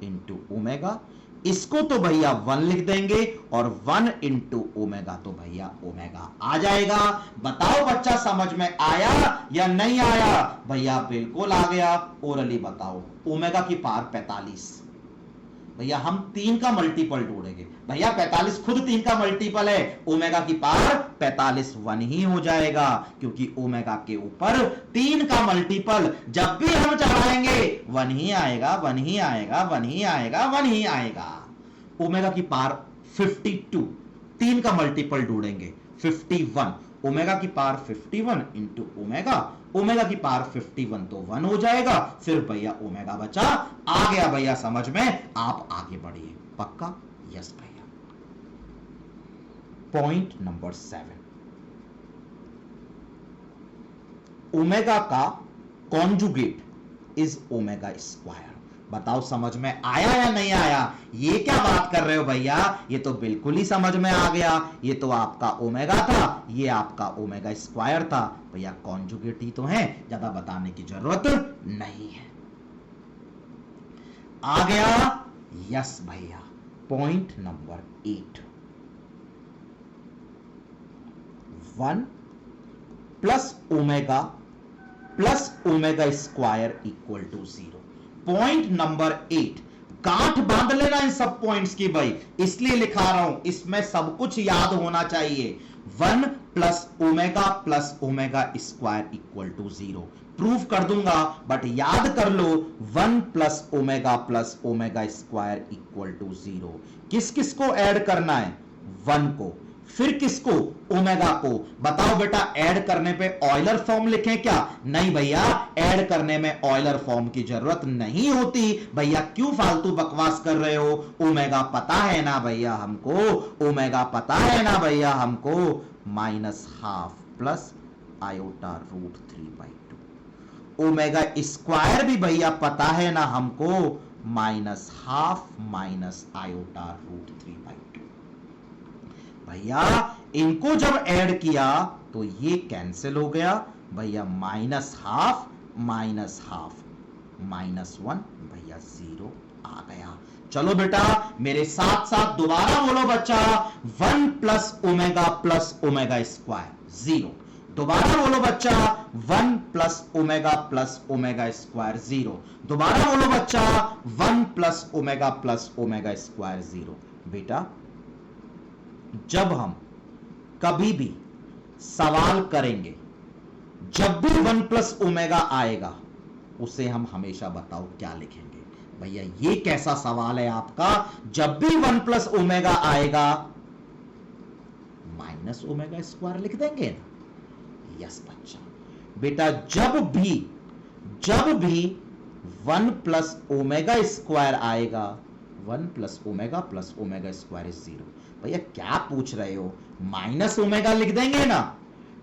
इंटू ओमेगा, इसको तो भैया 1 लिख देंगे, और 1 इंटू ओमेगा तो भैया ओमेगा आ जाएगा। बताओ बच्चा समझ में आया या नहीं आया? भैया बिल्कुल आ गया। ओरली बताओ ओमेगा की पावर 45, भैया हम 3 का मल्टीपल ढूंढेंगे। भैया 45 खुद 3 का मल्टीपल है, ओमेगा की पावर 45 1 ही हो जाएगा, क्योंकि ओमेगा के ऊपर 3 का मल्टीपल जब भी हम चढ़ाएंगे 1 ही आएगा, 1 ही आएगा, 1 ही आएगा, 1 ही आएगा। ओमेगा की पावर 52, 3 का मल्टीपल ढूंढेंगे 51, ओमेगा की पावर 51 इंटू ओमेगा, ओमेगा की पावर 51 तो 1 हो जाएगा। फिर भैया ओमेगा बचा। आ गया भैया समझ में? आप आगे बढ़िए। पक्का? यस भैया। पॉइंट नंबर 7, ओमेगा का कॉन्जुगेट इज ओमेगा स्क्वायर। बताओ समझ में आया या नहीं आया? ये क्या बात कर रहे हो भैया? ये तो बिल्कुल ही समझ में आ गया। ये तो आपका ओमेगा था, ये आपका ओमेगा स्क्वायर था। भैया कॉन्जुगेट ही तो है, ज्यादा बताने की जरूरत नहीं है। आ गया? यस भैया। Point number 8, 1 plus omega square equal to 0। Point number 8, गांठ बांध लेना इन सब पॉइंट्स की भाई, इसलिए लिखा रहा हूं, इसमें सब कुछ याद होना चाहिए। 1 plus omega square equal to 0। Proof कर दूंगा, बट याद कर लो 1 plus omega square equal to 0। किस किस को ऐड करना है? 1 को, फिर किसको? ओमेगा को। बताओ बेटा, ऐड करने पे ऑयलर फॉर्म लिखें क्या? नहीं भैया, ऐड करने में ऑयलर फॉर्म की जरूरत नहीं होती। भैया क्यों फालतू बकवास कर रहे हो? ओमेगा पता है ना भैया हमको, ओमेगा पता है ना भैया हमको, -12 plus iota root 3/2। Omega square भी भैया पता है ना हमको, -12 माइनस आयोटा रूट 3/2। भैया इनको जब ऐड किया तो ये कैंसिल हो गया भैया, -12 माइनस हाफ -1 भैया 0 आ गया। चलो बेटा मेरे साथ साथ दोबारा बोलो बच्चा, 1 प्लस ओमेगा स्क्वायर 0। दोबारा बोलो बच्चा, 1 प्लस ओमेगा स्क्वायर 0। दोबारा बोलो बच्चा, 1 प्लस ओमेगा स्क्वायर 0। बेटा जब हम कभी भी सवाल करेंगे, जब भी 1 प्लस ओमेगा आएगा, उसे हम हमेशा बताओ क्या लिखेंगे? भैया ये कैसा सवाल है आपका? जब भी 1 प्लस ओमेगा आएगा माइनस ओमेगा स्क्वायर लिख देंगे ना? यस बच्चा। बेटा जब भी 1 प्लस ओमेगा स्क्वायर आएगा, 1 प्लस ओमेगा स्क्वायर इज 0। भैया क्या पूछ रहे हो? माइनस ओमेगा लिख देंगे ना?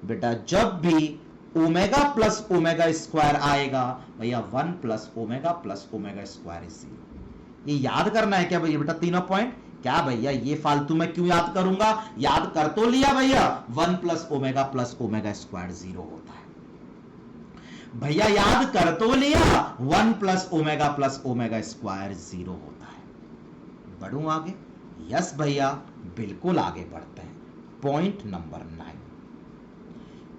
बेटा जब भी ओमेगा प्लस ओमेगा स्क्वायर आएगा भैया, 1 प्लस ओमेगा स्क्वायर इज 0। ये याद करना है क्या भैया? बेटा तीनों पॉइंट क्या भैया, ये फालतू में क्यों याद करूंगा? याद कर तो लिया भैया, 1 प्लस ओमेगा स्क्वायर 0 होता है। भैया याद कर तो लिया, 1 प्लस ओमेगा स्क्वायर 0 होता है। बढ़ूं आगे? यस भैया बिल्कुल आगे बढ़ते हैं। Point number 9।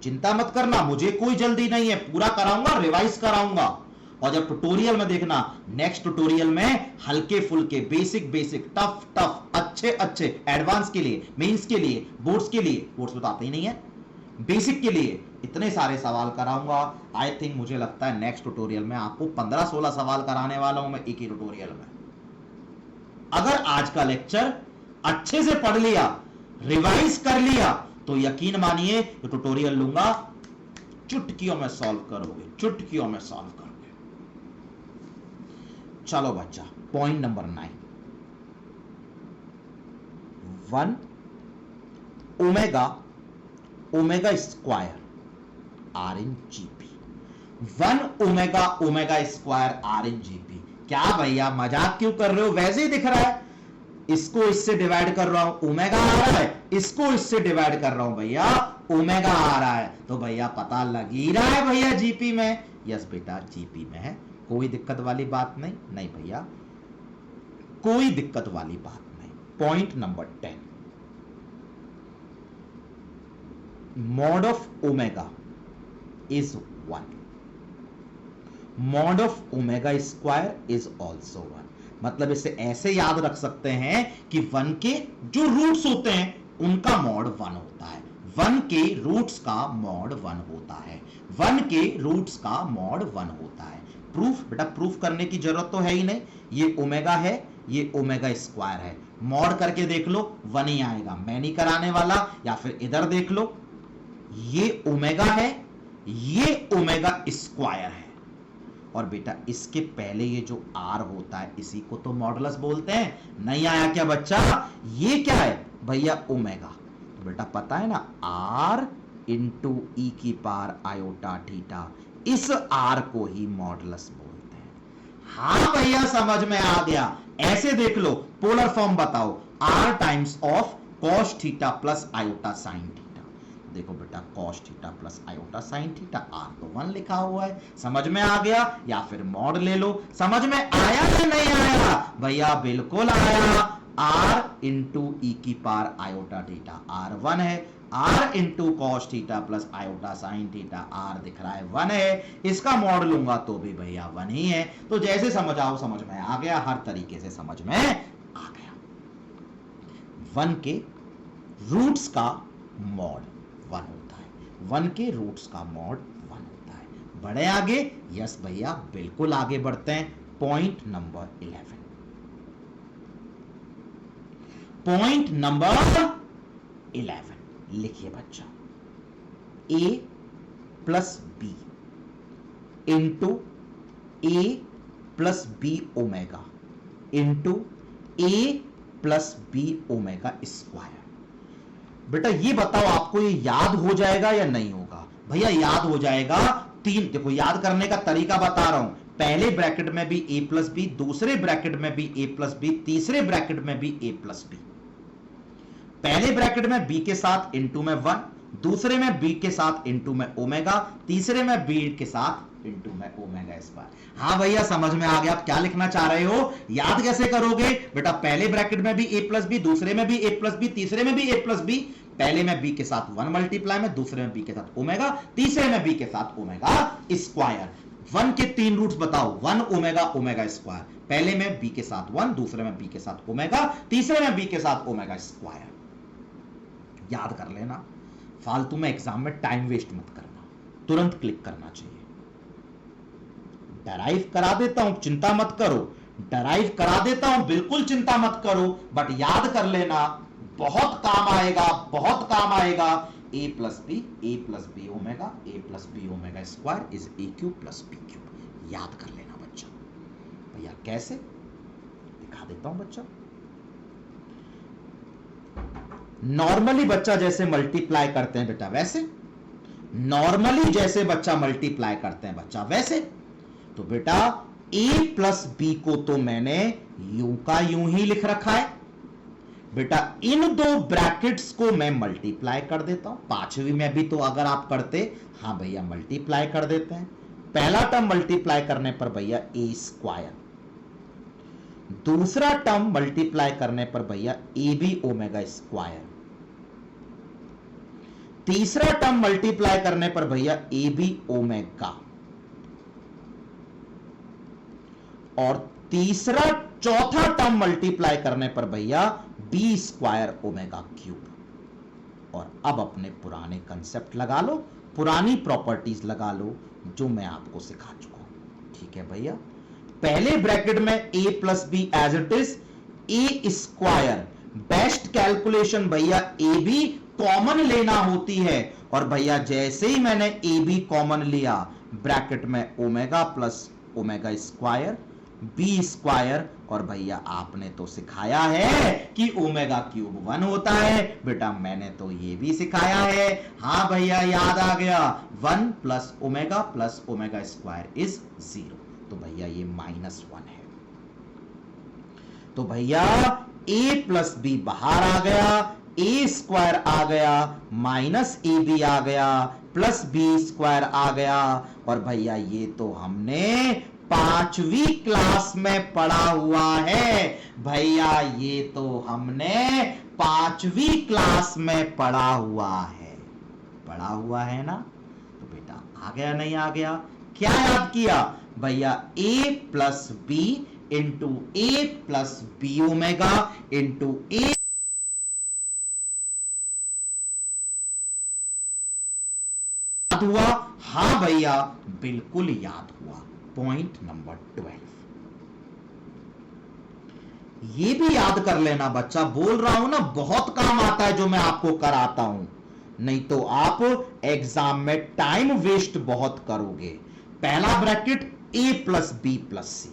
चिंता मत करना, मुझे कोई जल्दी नहीं है, पूरा कराऊंगा, रिवाइज कराऊंगा। और जब ट्यूटोरियल में देखना, नेक्स्ट ट्यूटोरियल में हल्के फुल्के बेसिक टफ अच्छे एडवांस के लिए, मेंस के लिए, बोर्ड्स के लिए, बोर्ड्स में तो आते ही नहीं है, बेसिक के लिए इतने सारे सवाल कराऊंगा। आई थिंक मुझे लगता है नेक्स्ट ट्यूटोरियल में आपको 15-16 सवाल कराने वाला हूं मैं एक ही ट्यूटोरियल में। अगर आज का लेक्चर अच्छे से पढ़ लिया, रिवाइज कर लिया, तो यकीन मानिए ट्यूटोरियल लूंगा, चुटकियों में सॉल्व करोगे, चुटकियों में सॉल्व करोगे। चलो बच्चा, point number 9। 1 omega square are in GP. 1 omega square are in GP. क्या भैया मजाक क्यों कर रहे हो? वैसे ही दिख रहा है, इसको इससे डिवाइड कर रहा हूं, ओमेगा आ रहा है, इसको इससे डिवाइड कर रहा हूं भैया, ओमेगा आ रहा है, तो भैया पता लग ही रहा है भैया जीपी में। यस बेटा जीपी में है, कोई दिक्कत वाली बात नहीं। नहीं भैया कोई दिक्कत वाली बात नहीं। Point number 10। Mod of omega is 1। Mod of omega square is also 1। मतलब इसे ऐसे याद रख सकते हैं कि 1 के जो रूट्स होते हैं उनका मॉड 1 होता है। 1 के रूट्स का मॉड 1 होता है। 1 के रूट्स का मॉड 1 होता है। प्रूफ? बेटा प्रूफ करने की जरूरत तो है ही नहीं, ये ओमेगा है, ये ओमेगा स्क्वायर है, मॉड करके देख लो 1 ही आएगा। मैं नहीं कराने वाला, या फिर इधर देख लो, ये ओमेगा है, ये ओमेगा स्क्वायर है, और बेटा इसके पहले ये जो आर होता है इसी को तो मॉडुलस बोलते हैं। नहीं आया क्या बच्चा? ये क्या है भैया? ओमेगा। तो बेटा पता है ना, आर इंटू ई की पावर आयोटा थीटा, इस आर को ही मॉडुलस बोलते हैं। हाँ भैया समझ में आ गया। ऐसे देख लो, पोलर फॉर्म बताओ, r times of cos theta plus iota sine theta. देखो बेटा cos theta plus iota sine theta, r तो 1 लिखा हुआ है, समझ में आ गया? या फिर मॉड ले लो। समझ में आया या नहीं आया भैया? बिल्कुल आया। आर इंटू ई की पावर आयोटा थीटा, आर 1 है, r into cos theta plus iota sine theta, r दिख रहा है 1 है, इसका मॉड लूंगा तो भी भैया 1 ही है। तो जैसे समझ आओ समझ में आ गया, हर तरीके से समझ में आ गया। 1 के रूट्स का मॉड 1 होता है। 1 के रूट्स का मॉड 1 होता है। बढ़े आगे? यस भैया, बिल्कुल आगे बढ़ते हैं। पॉइंट नंबर 11, पॉइंट नंबर 11 लिखिए बच्चा, a plus b into a plus b omega into a plus b omega square. बेटा ये बताओ, आपको ये याद हो जाएगा या नहीं होगा? भैया याद हो जाएगा। तीन देखो, याद करने का तरीका बता रहा हूं। पहले ब्रैकेट में भी a प्लस बी, दूसरे ब्रैकेट में भी a प्लस बी, तीसरे ब्रैकेट में भी a प्लस बी। पहले ब्रैकेट में b के साथ इंटू में 1, दूसरे में b के साथ इंटू में ओमेगा, तीसरे में b के साथ इंटू में ओमेगा स्क्वायर। हाँ भैया समझ में आ गया आप क्या लिखना चाह रहे हो। याद कैसे करोगे बेटा? पहले ब्रैकेट में भी a प्लस बी, दूसरे में भी a प्लस बी, तीसरे में भी a प्लस बी। पहले में b के साथ 1 मल्टीप्लाई में, दूसरे में b के साथ ओमेगा, तीसरे में b के साथ ओमेगा स्क्वायर। 1 के 3 रूट्स बताओ। 1 ओमेगा ओमेगा स्क्वायर। पहले में b के साथ 1, दूसरे में b के साथ ओमेगा, तीसरे में b के साथ ओमेगा स्क्वायर। याद कर लेना, फालतू में एग्जाम में टाइम वेस्ट मत करना, तुरंत क्लिक करना चाहिए। डराइव करा देता हूं, चिंता मत करो। डराइव करा देता हूं, बिल्कुल चिंता मत करो, बट याद कर लेना, बहुत काम आएगा, बहुत काम आएगा। a plus b omega, a plus b omega square is a cube plus b cube. याद कर लेना बच्चा। भैया कैसे? दिखा देता हूं बच्चा। नॉर्मली बच्चा जैसे मल्टीप्लाई करते हैं बेटा वैसे, नॉर्मली जैसे बच्चा मल्टीप्लाई करते हैं बच्चा वैसे। तो बेटा a प्लस बी को तो मैंने यूं का यूं ही लिख रखा है बेटा। इन दो ब्रैकेट्स को मैं मल्टीप्लाई कर देता हूं। पांचवी में भी तो अगर आप करते, हां भैया मल्टीप्लाई कर देते हैं। पहला टर्म मल्टीप्लाई करने पर भैया a स्क्वायर, दूसरा टर्म मल्टीप्लाई करने पर भैया ए बी ओमेगा स्क्वायर, तीसरा टर्म मल्टीप्लाई करने पर भैया ए बी ओमेगा, और चौथा टर्म मल्टीप्लाई करने पर भैया बी स्क्वायर ओमेगा क्यूब। और अब अपने पुराने कंसेप्ट लगा लो, पुरानी प्रॉपर्टीज लगा लो जो मैं आपको सिखा चुका हूं। ठीक है भैया, पहले ब्रैकेट में a plus b as it is a square. Best calculation भैया ए बी कॉमन लेना होती है, और भैया जैसे ही मैंने ए बी कॉमन लिया, ब्रैकेट में omega plus omega square b square, और भैया आपने तो सिखाया है कि ओमेगा क्यूब 1 होता है। बेटा मैंने तो ये भी सिखाया है। हां भैया याद आ गया, 1 प्लस ओमेगा स्क्वायर इज 0। तो भैया ये -1 है। तो भैया a प्लस बी बाहर आ गया, a स्क्वायर आ गया, माइनस ए बी आ गया, प्लस बी स्क्वायर आ गया। और भैया ये तो हमने 5वीं क्लास में पढ़ा हुआ है। भैया ये तो हमने 5वीं क्लास में पढ़ा हुआ है ना। तो बेटा आ गया नहीं आ गया? क्या याद किया भैया? a plus b into a plus b omega into a याद हुआ? हां भैया बिल्कुल याद हुआ। पॉइंट नंबर 12 ये भी याद कर लेना बच्चा। बोल रहा हूं ना, बहुत काम आता है जो मैं आपको कराता हूं, नहीं तो आप एग्जाम में टाइम वेस्ट बहुत करोगे। पहला bracket a plus b plus c,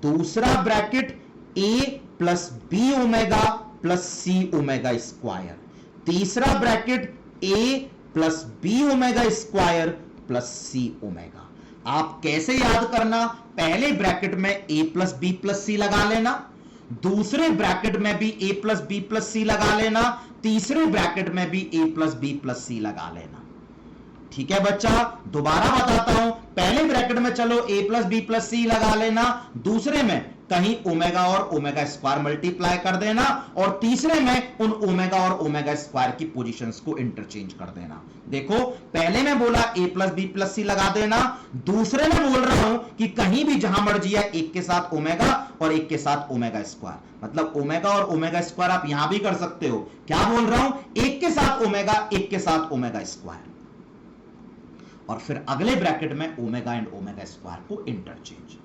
दूसरा bracket a plus b omega plus c omega square, तीसरा bracket a plus b omega square plus c omega. आप कैसे याद करना? पहले ब्रैकेट में a plus b plus c लगा लेना, दूसरे ब्रैकेट में भी a plus b plus c लगा लेना, तीसरे ब्रैकेट में भी a plus b plus c लगा लेना। ठीक है बच्चा, दोबारा बताता हूं। पहले ब्रैकेट में चलो a plus b plus c लगा लेना, दूसरे में कहीं ओमेगा और ओमेगा स्क्वायर मल्टीप्लाई कर देना, और तीसरे में उन ओमेगा और ओमेगा स्क्वायर की पोजीशंस को इंटरचेंज कर देना। देखो पहले में बोला a plus b plus c लगा देना, दूसरे में बोल रहा हूं कि कहीं भी जहां मर्जी है एक के साथ ओमेगा और एक के साथ ओमेगा स्क्वायर, मतलब ओमेगा और ओमेगा स्क्वायर आप यहां भी कर सकते हो। क्या बोल रहा हूं? एक के साथ ओमेगा, एक के साथ ओमेगा स्क्वायर। और फिर अगले ब्रैकेट में ओमेगा एंड ओमेगा स्क्वायर को इंटरचेंज।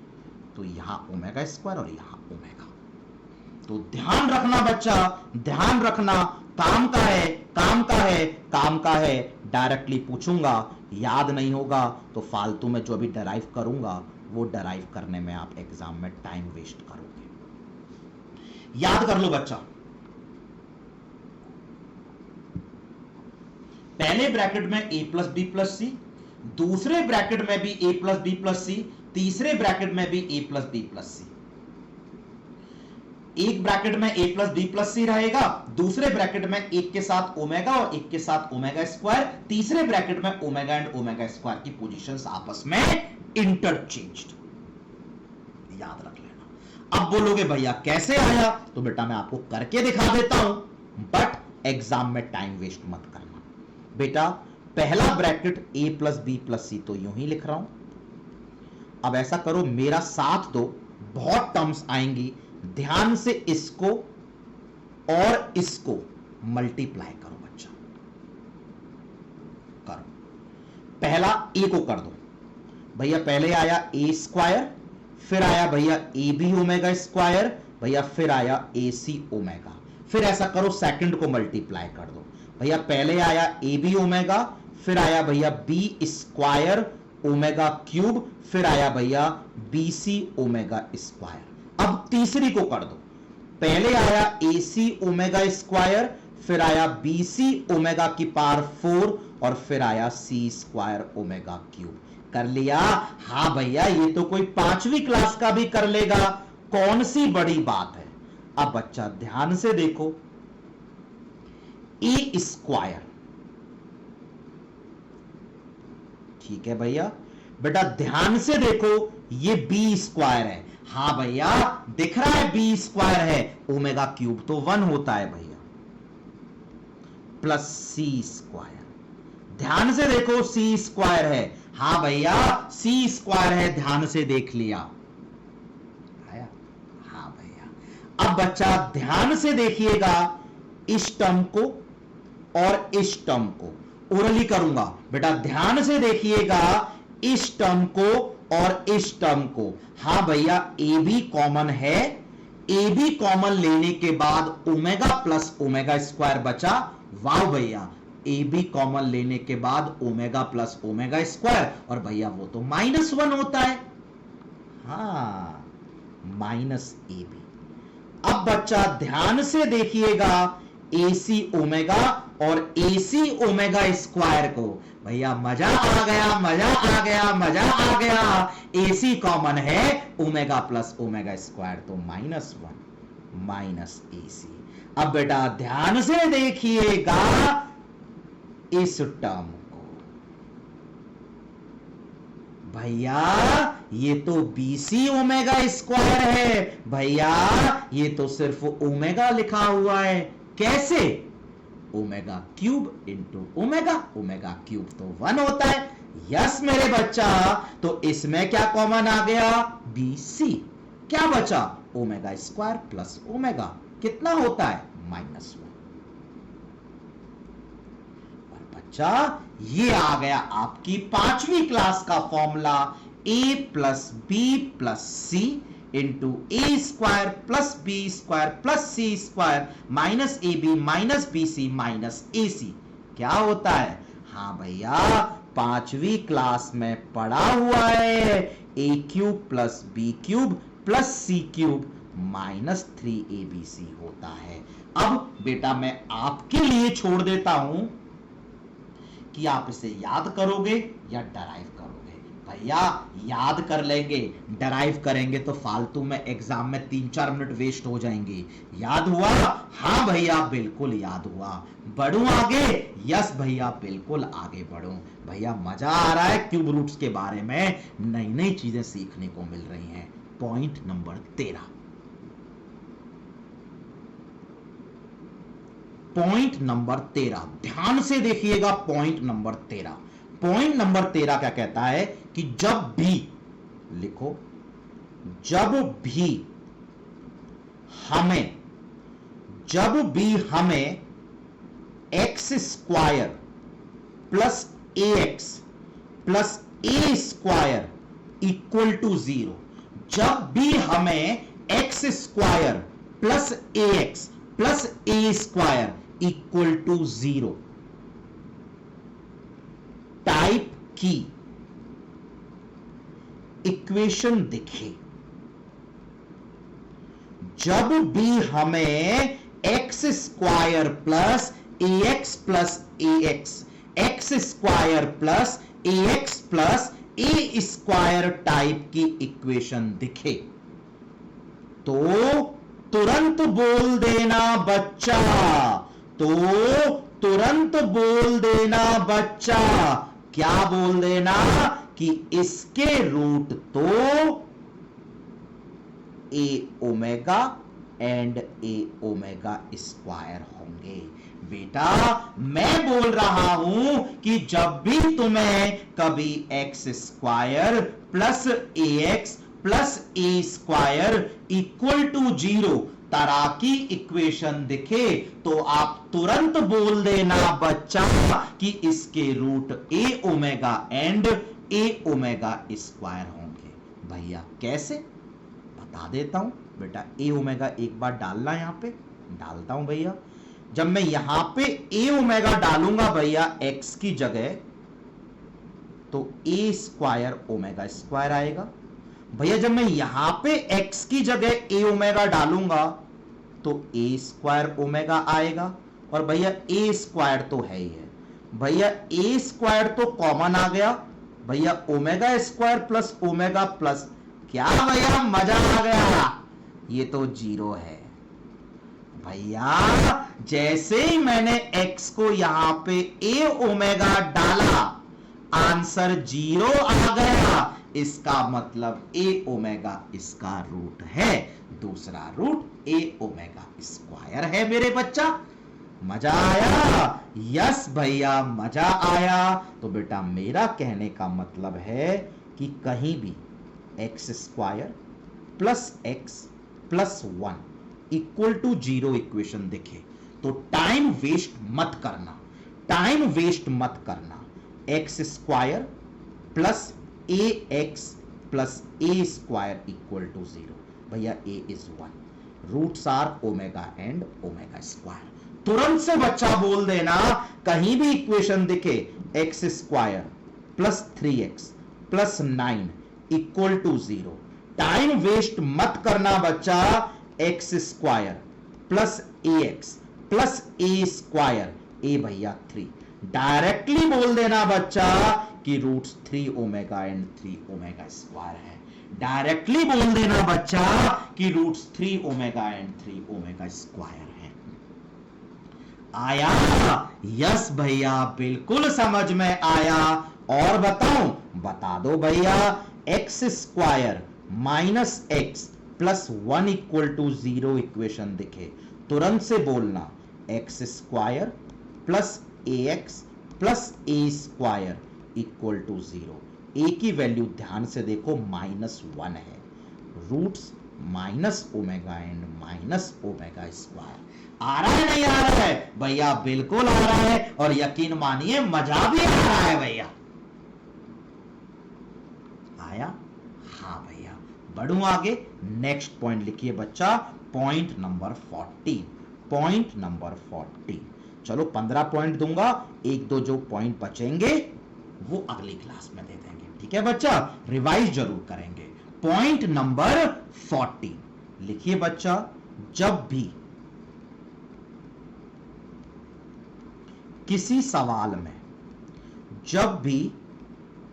तो यहां ओमेगा स्क्वायर और यहां ओमेगा। तो ध्यान रखना बच्चा, ध्यान रखना, काम का है, काम का है, काम का है। डायरेक्टली पूछूंगा, याद नहीं होगा तो फालतू में जो अभी डराइव करूंगा वो डराइव करने में आप एग्जाम में टाइम वेस्ट करोगे। याद कर लो बच्चा, पहले ब्रैकेट में a plus b plus c, दूसरे ब्रैकेट में भी a प्लस बी प्लस सी, तीसरे ब्रैकेट में भी a प्लस बी प्लस सी। एक ब्रैकेट में a प्लस बी प्लस सी रहेगा, दूसरे ब्रैकेट में एक के साथ ओमेगा और एक के साथ ओमेगा स्क्वायर, तीसरे ब्रैकेट में ओमेगा एंड ओमेगा स्क्वायर की पोजीशंस आपस में इंटरचेंज्ड। याद रख लेना। अब बोलोगे भैया कैसे आया, तो बेटा मैं आपको करके दिखा देता हूं, बट एग्जाम में टाइम वेस्ट मत करना। बेटा पहला bracket a plus b plus c तो यूं ही लिख रहा हूं। अब ऐसा करो, मेरा साथ दो, बहुत टर्म्स आएंगी, ध्यान से इसको और इसको मल्टीप्लाई करो बच्चा। करो, पहला a को कर दो भैया, पहले आया a स्क्वायर, फिर आया भैया ए बी ओमेगा स्क्वायर, भैया फिर आया ए सी ओमेगा। फिर ऐसा करो, सेकंड को मल्टीप्लाई कर दो भैया, पहले आया ए बी ओमेगा, फिर आया भैया बी स्क्वायर ओमेगा क्यूब, फिर आया भैया बी सी ओमेगा स्क्वायर। अब तीसरी को कर दो, पहले आया ए सी ओमेगा स्क्वायर, फिर आया बी सी ओमेगा की पावर 4 और फिर आया सी स्क्वायर ओमेगा क्यूब। कर लिया? हां भैया, ये तो कोई 5वीं क्लास का भी कर लेगा, कौन सी बड़ी बात है। अब बच्चा ध्यान से देखो, ए स्क्वायर, ठीक है भैया, बेटा ध्यान से देखो, ये बी स्क्वायर है। हां भैया दिख रहा है बी स्क्वायर है, ओमेगा क्यूब तो 1 होता है भैया, प्लस सी स्क्वायर। ध्यान से देखो, सी स्क्वायर है। हां भैया सी स्क्वायर है, ध्यान से देख लिया। आया? हां भैया। अब बच्चा ध्यान से देखिएगा, इस टर्म को और इस टर्म को ओरली करूंगा। बेटा ध्यान से देखिएगा, इस टर्म को और इस टर्म को। हां भैया ए बी कॉमन है, ए बी कॉमन लेने के बाद ओमेगा प्लस ओमेगा स्क्वायर बचा। वाह भैया, ए बी कॉमन लेने के बाद ओमेगा प्लस ओमेगा स्क्वायर, और भैया वो तो -1 होता है। हाँ, माइनस ए बी। अब बच्चा ध्यान से देखिएगा, ए सी ओमेगा और ए सी ओमेगा स्क्वायर को। भैया मजा आ गया, मजा आ गया, मजा आ गया। ए सी कॉमन है, ओमेगा प्लस ओमेगा स्क्वायर तो -1 माइनस ए सी। अब बेटा ध्यान से देखिएगा इस टर्म को। भैया ये तो बी सी ओमेगा स्क्वायर है, भैया ये तो सिर्फ ओमेगा लिखा हुआ है। कैसे? Omega cube into omega, omega cube तो 1 होता है। यस मेरे बच्चा, तो इसमें क्या कॉमन आ गया? B c. क्या बचा? ओमेगा स्क्वायर प्लस ओमेगा, कितना होता है? -1। और बच्चा ये आ गया आपकी 5वीं क्लास का formula, a plus b plus c into a square plus b square plus c square minus a b minus b c minus a c. क्या होता है? हाँ भैया 5वीं क्लास में पढ़ा हुआ है, a cube plus b cube plus c cube minus 3abc होता है। अब बेटा मैं आपके लिए छोड़ देता हूं कि आप इसे याद करोगे या डराइव करोगे। भैया याद कर लेंगे, डराइव करेंगे तो फालतू में एग्जाम में 3-4 मिनट वेस्ट हो जाएंगे। याद हुआ? हाँ भैया बिल्कुल याद हुआ। बढ़ूं आगे? यस भैया बिल्कुल आगे बढ़ूं। भैया मजा आ रहा है, क्यूब रूट्स के बारे में नई नई चीजें सीखने को मिल रही हैं। पॉइंट नंबर 13, पॉइंट नंबर 13 ध्यान से देखिएगा। पॉइंट नंबर 13, पॉइंट नंबर 13 क्या कहता है कि जब भी, लिखो, जब भी हमें x square plus a x plus a square equal to 0। जब भी हमें x square plus a x plus a square equal to 0 type की इक्वेशन दिखे, जब भी हमें x square plus a x x square plus a x plus a square type की equation दिखे, तो तुरंत बोल देना बच्चा, तो तुरंत बोल देना बच्चा, क्या बोल देना कि इसके रूट तो a omega and a omega square होंगे। बेटा मैं बोल रहा हूं कि जब भी तुम्हें कभी x square plus a x plus a square equal to 0 तरह की इक्वेशन दिखे, तो आप तुरंत बोल देना बच्चा कि इसके root a omega and a omega square होंगे। भैया कैसे, बता देता हूं बेटा। ए ओमेगा एक बार डालना, यहां पे डालता हूं भैया। जब मैं यहां पे ए ओमेगा डालूंगा भैया एक्स की जगह, तो ए स्क्वायर ओमेगा स्क्वायर आएगा। भैया जब मैं यहां पे एक्स की जगह ए ओमेगा डालूंगा तो ए स्क्वायर ओमेगा आएगा, और भैया ए स्क्वायर तो है ही है। भैया ए स्क्वायर तो कॉमन आ गया, भैया omega square plus omega plus, क्या भैया मजा आ गया, ये तो 0 है। भैया जैसे ही मैंने x को यहां पे ए ओमेगा डाला, आंसर 0 आ गया। इसका मतलब ए ओमेगा इसका रूट है, दूसरा रूट ए ओमेगा स्क्वायर है। मेरे बच्चा मजा आया? यस भैया मजा आया। तो बेटा मेरा कहने का मतलब है कि कहीं भी x square plus x plus 1 equal to 0 equation दिखे तो टाइम वेस्ट मत करना, टाइम वेस्ट मत करना। X square plus a x plus a square equal to 0। भैया a is 1, roots are omega and omega square. तुरंत से बच्चा बोल देना, कहीं भी इक्वेशन दिखे x square plus 3x plus 9 equal to 0, time waste मत करना बच्चा। X square plus a x plus a square, a भैया 3, डायरेक्टली बोल देना बच्चा कि roots 3 omega and 3 omega square है। डायरेक्टली बोल देना बच्चा कि roots 3 omega and 3 omega square है। आया? यस भैया बिल्कुल समझ में आया। और बताऊं? बता दो भैया। X square minus x plus 1 equal to 0 equation दिखे, तुरंत से बोलना x square plus a x plus a square equal to 0। A की वैल्यू ध्यान से देखो -1 है, roots minus omega and minus omega square. आ रहा है नहीं आ रहा है? भैया बिल्कुल आ रहा है, और यकीन मानिए मजा भी आ रहा है भैया। आया? हाँ भैया। बढ़ूं आगे, नेक्स्ट पॉइंट लिखिए बच्चा, पॉइंट नंबर 14। Point number 14। चलो 15 पॉइंट दूंगा, एक दो जो पॉइंट बचेंगे वो अगली क्लास में दे देंगे, ठीक है बच्चा? रिवाइज जरूर करेंगे। पॉइंट नंबर 14 लिखिए बच्चा, जब भी किसी सवाल में, जब भी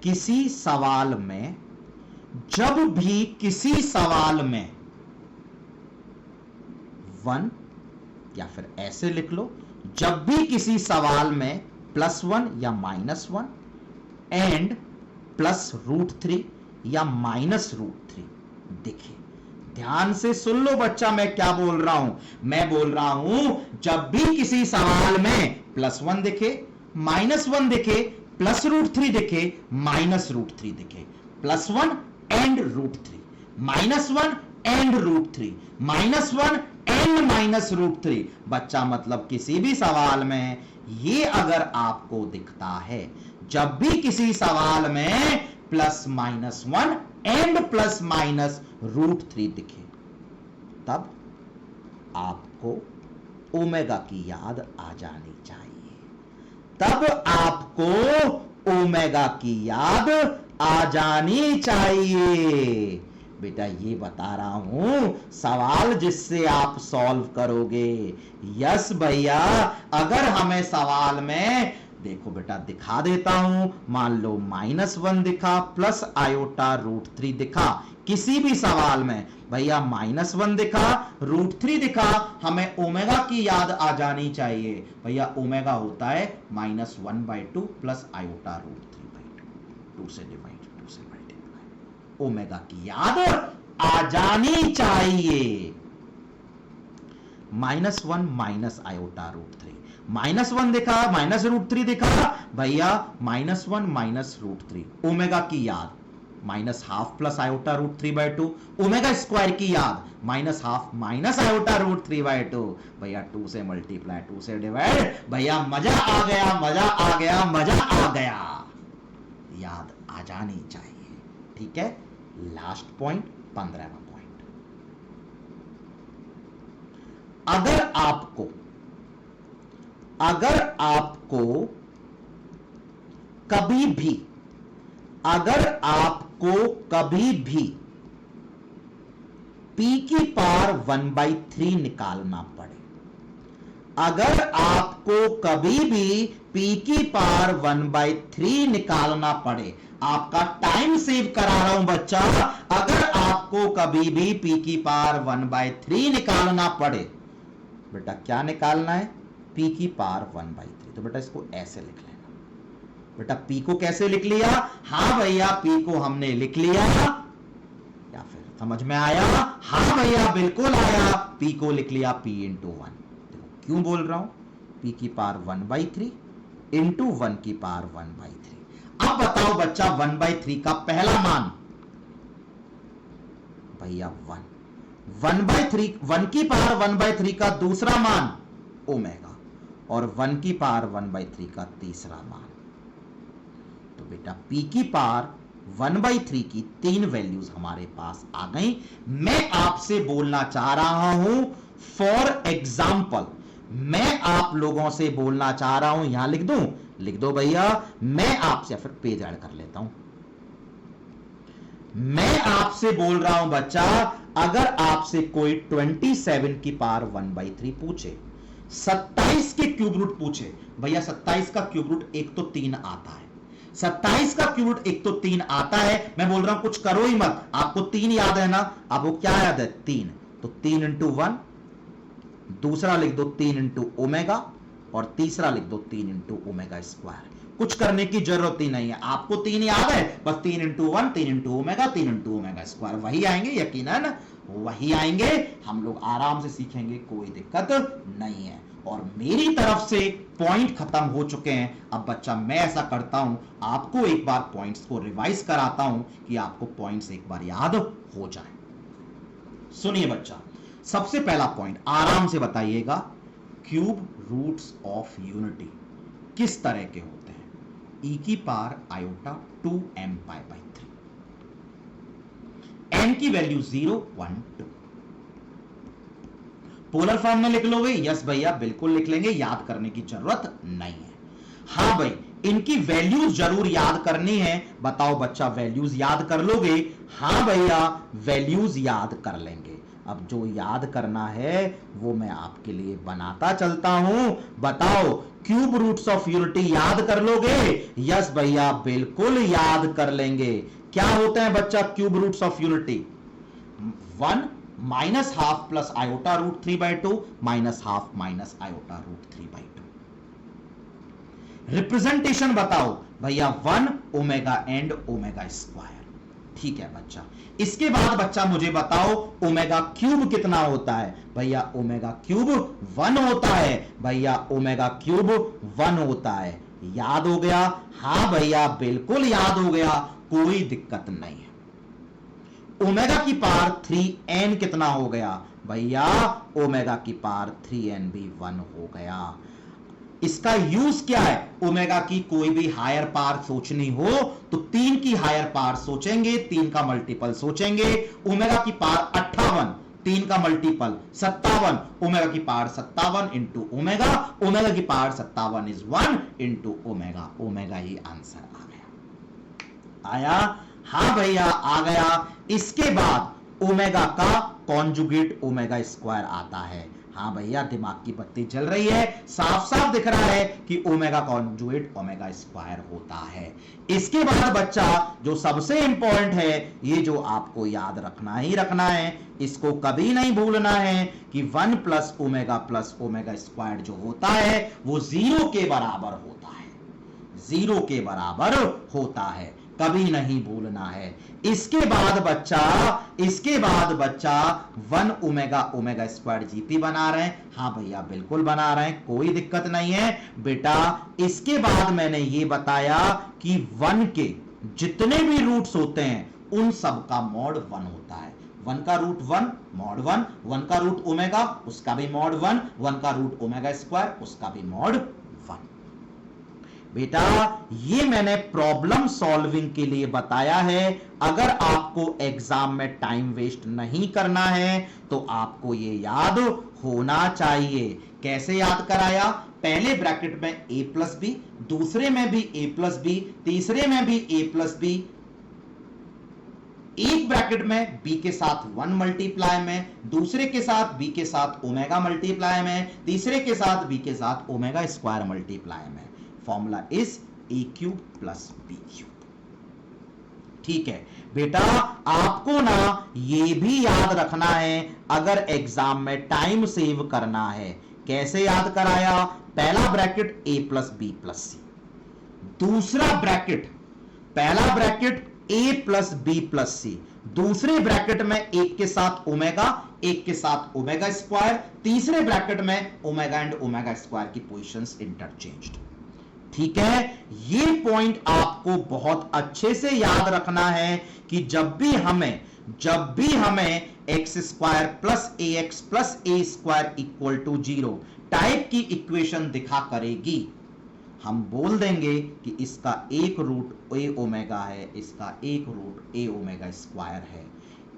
किसी सवाल में, जब भी किसी सवाल में 1, या फिर ऐसे लिख लो, जब भी किसी सवाल में +1 या -1 एंड प्लस √3 या -√3 दिखे। ध्यान से सुन लो बच्चा, मैं क्या बोल रहा हूं। मैं बोल रहा हूं जब भी किसी सवाल में +1 दिखे, -1 दिखे, +√3 दिखे, -√3 दिखे, +1 and √3, -1 and √3, -1 n minus root three. बच्चा मतलब किसी भी सवाल में ये अगर आपको दिखता है, जब भी किसी सवाल में plus minus one and plus minus root three दिखे, तब आपको ओमेगा की याद आ जानी चाहिए। तब आपको ओमेगा की याद आ जानी चाहिए। बेटा ये बता रहा हूं सवाल जिससे आप सॉल्व करोगे। यस भैया, अगर हमें सवाल में देखो बेटा दिखा देता हूं, मान लो माइनस वन दिखा प्लस आयोटा रूट थ्री दिखा, किसी भी सवाल में भैया माइनस वन दिखा रूट थ्री दिखा, हमें ओमेगा की याद आ जानी चाहिए। भैया ओमेगा होता है minus one by two plus iota root three by two, two से डिवाइड टू से मल्टीप्लाई, ओमेगा की याद आ जानी चाहिए। Minus one minus iota root three, minus one दिखा माइनस रूट थ्री दिखा, भैया minus one minus root three, omega की याद minus half plus iota root three by two, omega square की याद minus half minus iota root three by two, भैया to से multiply two से डिवाइड, भैया मजा आ गया मजा आ गया मजा आ गया, याद आ जानी चाहिए। ठीक है, लास्ट पॉइंट 15वां पॉइंट, अगर आपको कभी भी p की पावर 1/3 निकालना पड़े, अगर आपको कभी भी p की पावर 1/3 निकालना पड़े, आपका टाइम सेव करा रहा हूं बच्चा, अगर आपको कभी भी p की पावर 1/3 निकालना पड़े, बेटा क्या निकालना है, p की पावर 1/3, तो बेटा इसको ऐसे लिख लेना। बेटा p को कैसे लिख लिया, हां भैया p को हमने लिख लिया, या फिर समझ में आया, हां भैया बिल्कुल आया, p को लिख लिया p इंटू वन। देखो क्यों बोल रहा हूं, p की पावर 1/3 इंटू 1 की पावर 1/3। अब बताओ बच्चा 1/3 का पहला मान, भैया 1/3, 1 की पावर 1/3 का दूसरा मान ओमेगा, और 1 की पावर 1/3 का तीसरा मान। तो बेटा p की पावर 1/3 की तीन वैल्यूज हमारे पास आ गई। मैं आपसे बोलना चाह रहा हूं, फॉर एग्जाम्पल मैं आप लोगों से बोलना चाह रहा हूं, यहां लिख दो भैया, मैं आपसे, फिर पेज ऐड कर लेता हूं, मैं आपसे बोल रहा हूं बच्चा, अगर आपसे कोई 27 की पावर 1/3 पूछे, 27 के क्यूब रूट पूछे, भैया 27 का क्यूब रूट एक तो 3 आता है, 27 का क्यूब रूट एक तो 3 आता है। मैं बोल रहा हूं कुछ करो ही मत, आपको 3 याद है ना, आपको क्या याद है 3, तो 3 इंटू 1, दूसरा लिख दो 3 इंटू ओमेगा, और तीसरा लिख दो 3 इंटू ओमेगा स्क्वायर। कुछ करने की जरूरत ही नहीं है, आपको 3 याद है, बस 3 into 1, 3 into omega, 3 into omega square, वही आएंगे, यकीनन वही आएंगे, हम लोग आराम से सीखेंगे, कोई दिक्कत नहीं है। और मेरी तरफ से पॉइंट खत्म हो चुके हैं। अब बच्चा मैं ऐसा करता हूं, आपको एक बार पॉइंट्स को रिवाइज कराता हूं कि आपको पॉइंट्स एक बार याद हो जाए। सुनिए बच्चा, सबसे पहला पॉइंट आराम से बताइएगा, क्यूब रूट्स ऑफ यूनिटी किस तरह के होते हैं, e की power iota 2m pi by 3, n की वैल्यू 0 1 2, पोलर फॉर्म में लिख लोगे, यस भैया बिल्कुल लिख लेंगे, याद करने की जरूरत नहीं है। हां भाई इनकी वैल्यूज जरूर याद करनी है, बताओ बच्चा वैल्यूज याद कर लोगे, हां भैया वैल्यूज याद कर लेंगे। अब जो याद करना है वो मैं आपके लिए बनाता चलता हूं, बताओ क्यूब रूट्स ऑफ यूनिटी याद कर लोगे, यस भैया बिल्कुल याद कर लेंगे। क्या होते हैं बच्चा cube roots of unity, 1 minus half plus iota root 3/2 minus half minus iota root 3/2। Representation बताओ भैया 1 ओमेगा एंड ओमेगा स्क्वायर। ठीक है बच्चा, इसके बाद बच्चा मुझे बताओ ओमेगा क्यूब कितना होता है, भैया ओमेगा क्यूब 1 होता है, भैया ओमेगा क्यूब 1 होता है। याद हो गया, हां भैया बिल्कुल याद हो गया, कोई दिक्कत नहीं है। ओमेगा की पावर 3n कितना हो गया भैया, ओमेगा की पावर 3n भी 1 हो गया। इसका यूज क्या है, ओमेगा की कोई भी हायर पावर सोचनी हो तो 3 की हायर पावर सोचेंगे, 3 का मल्टीपल सोचेंगे। ओमेगा की पावर 58, 3 का मल्टीपल 57, ओमेगा की पावर 57 इंटू ओमेगा, ओमेगा की power 57 is 1 into omega, omega ही आंसर आ गया। आया, हां भैया आ गया। इसके बाद ओमेगा का कॉन्जुगेट ओमेगा स्क्वायर आता है। हां भैया दिमाग की बत्ती जल रही है, साफ साफ दिख रहा है कि ओमेगा कॉन्जुगेट ओमेगा स्क्वायर होता है। इसके बाद बच्चा जो सबसे इंपॉर्टेंट है, ये जो आपको याद रखना ही रखना है, इसको कभी नहीं भूलना है कि 1 प्लस ओमेगा स्क्वायर जो होता है वो 0 के बराबर होता है, 0 के बराबर होता है, कभी नहीं भूलना है। इसके बाद बच्चा 1 ओमेगा स्क्वायर जीपी बना रहे हैं। हां भैया बिल्कुल बना रहे हैं, कोई दिक्कत नहीं है बेटा। इसके बाद मैंने ये बताया कि 1 के जितने भी रूट्स होते हैं उन सब का मॉड 1 होता है। 1 का रूट 1 मॉड 1, 1 का रूट ओमेगा उसका भी मॉड 1, 1 का रूट ओमेगा स्क्वायर उसका भी मॉड 1। बेटा ये मैंने प्रॉब्लम सॉल्विंग के लिए बताया है। अगर आपको एग्जाम में टाइम वेस्ट नहीं करना है तो आपको ये याद होना चाहिए। कैसे याद कराया, पहले ब्रैकेट में a प्लस बी, दूसरे में भी a प्लस बी, तीसरे में भी a प्लस बी, एक ब्रैकेट में b के साथ 1 मल्टीप्लाई में, दूसरे के साथ b के साथ ओमेगा मल्टीप्लाई में, तीसरे के साथ b के साथ ओमेगा स्क्वायर मल्टीप्लाई में। Formula is a cube plus b cube. ठीक है बेटा, आपको ना ये भी याद रखना है अगर एग्जाम में टाइम सेव करना है। कैसे याद कराया, पहला bracket a plus b plus c, दूसरा ब्रैकेट, पहला bracket a plus b plus c, दूसरे ब्रैकेट में एक के साथ ओमेगा, एक के साथ ओमेगा स्क्वायर, तीसरे ब्रैकेट में ओमेगा एंड ओमेगा स्क्वायर की पोजीशंस इंटरचेंज्ड। ठीक है, ये पॉइंट आपको बहुत अच्छे से याद रखना है कि जब भी हमें x square plus a x plus a square equal to 0 type की इक्वेशन दिखा करेगी, हम बोल देंगे कि इसका एक रूट ए ओमेगा है, इसका एक रूट ए ओमेगा स्क्वायर है।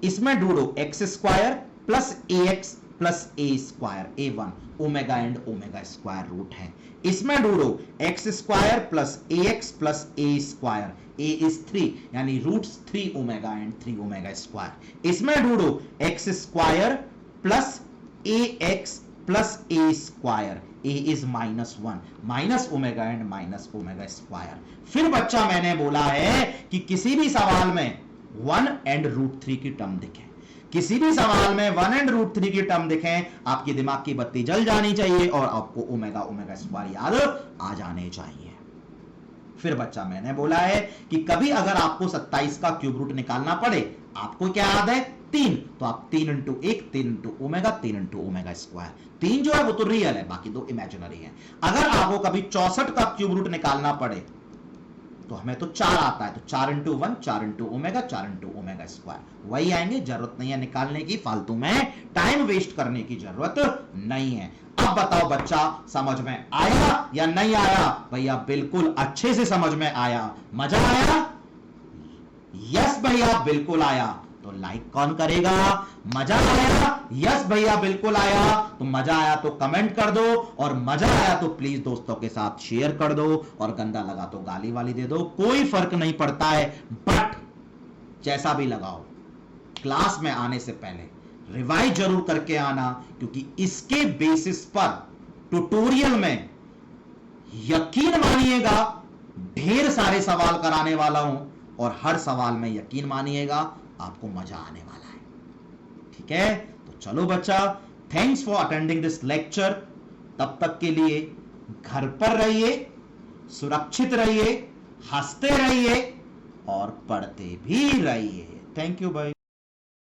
इसमें ढूंढो x square plus a x plus a square, a1 omega and omega square root है। इसमें ढूंढो x square plus a x plus a square, a is 3 यानी roots 3 omega and 3 omega square. इसमें ढूंढो x square plus a x plus a square, a is -1 minus omega and minus omega square. फिर बच्चा मैंने बोला है कि किसी भी सवाल में 1 एंड रूट 3 की टर्म दिखे, किसी भी सवाल में 1 एंड रूट 3 की टर्म दिखें, आपकी दिमाग की बत्ती जल जानी चाहिए और आपको ओमेगा ओमेगा स्क्वायर याद आ जाने चाहिए। फिर बच्चा मैंने बोला है कि कभी अगर आपको 27 का क्यूब रूट निकालना पड़े, आपको क्या याद है 3, तो आप 3 into 1, 3 into omega, 3 into omega square. 3 जो है वो तो रियल है, बाकी 2 इमेजिनरी है। अगर आपको कभी 64 का क्यूब रूट निकालना पड़े तो हमें तो 4 आता है, तो 4 into 1, 4 into omega, 4 into omega square वही आएंगे। जरूरत नहीं है निकालने की, फालतू में टाइम वेस्ट करने की जरूरत नहीं है। अब बताओ बच्चा समझ में आया या नहीं आया? भैया बिल्कुल अच्छे से समझ में आया, मजा आया? यस भैया बिल्कुल आया, तो लाइक कौन करेगा? मजा आया? यस भैया बिल्कुल आया, तो मजा आया तो कमेंट कर दो, और मजा आया तो प्लीज दोस्तों के साथ शेयर कर दो, और गंदा लगा तो गाली वाली दे दो, कोई फर्क नहीं पड़ता है। बट जैसा भी लगाओ, क्लास में आने से पहले रिवाइज जरूर करके आना, क्योंकि इसके बेसिस पर ट्यूटोरियल में यकीन मानिएगा ढेर सारे सवाल कराने वाला हूं, और हर सवाल में यकीन मानिएगा आपको मजा आने वाला है। ठीक है, तो चलो बच्चा, thanks for attending this lecture. तब तक के लिए घर पर रहिए, सुरक्षित रहिए, हंसते रहिए और पढ़ते भी रहिए। थैंक यू भाई।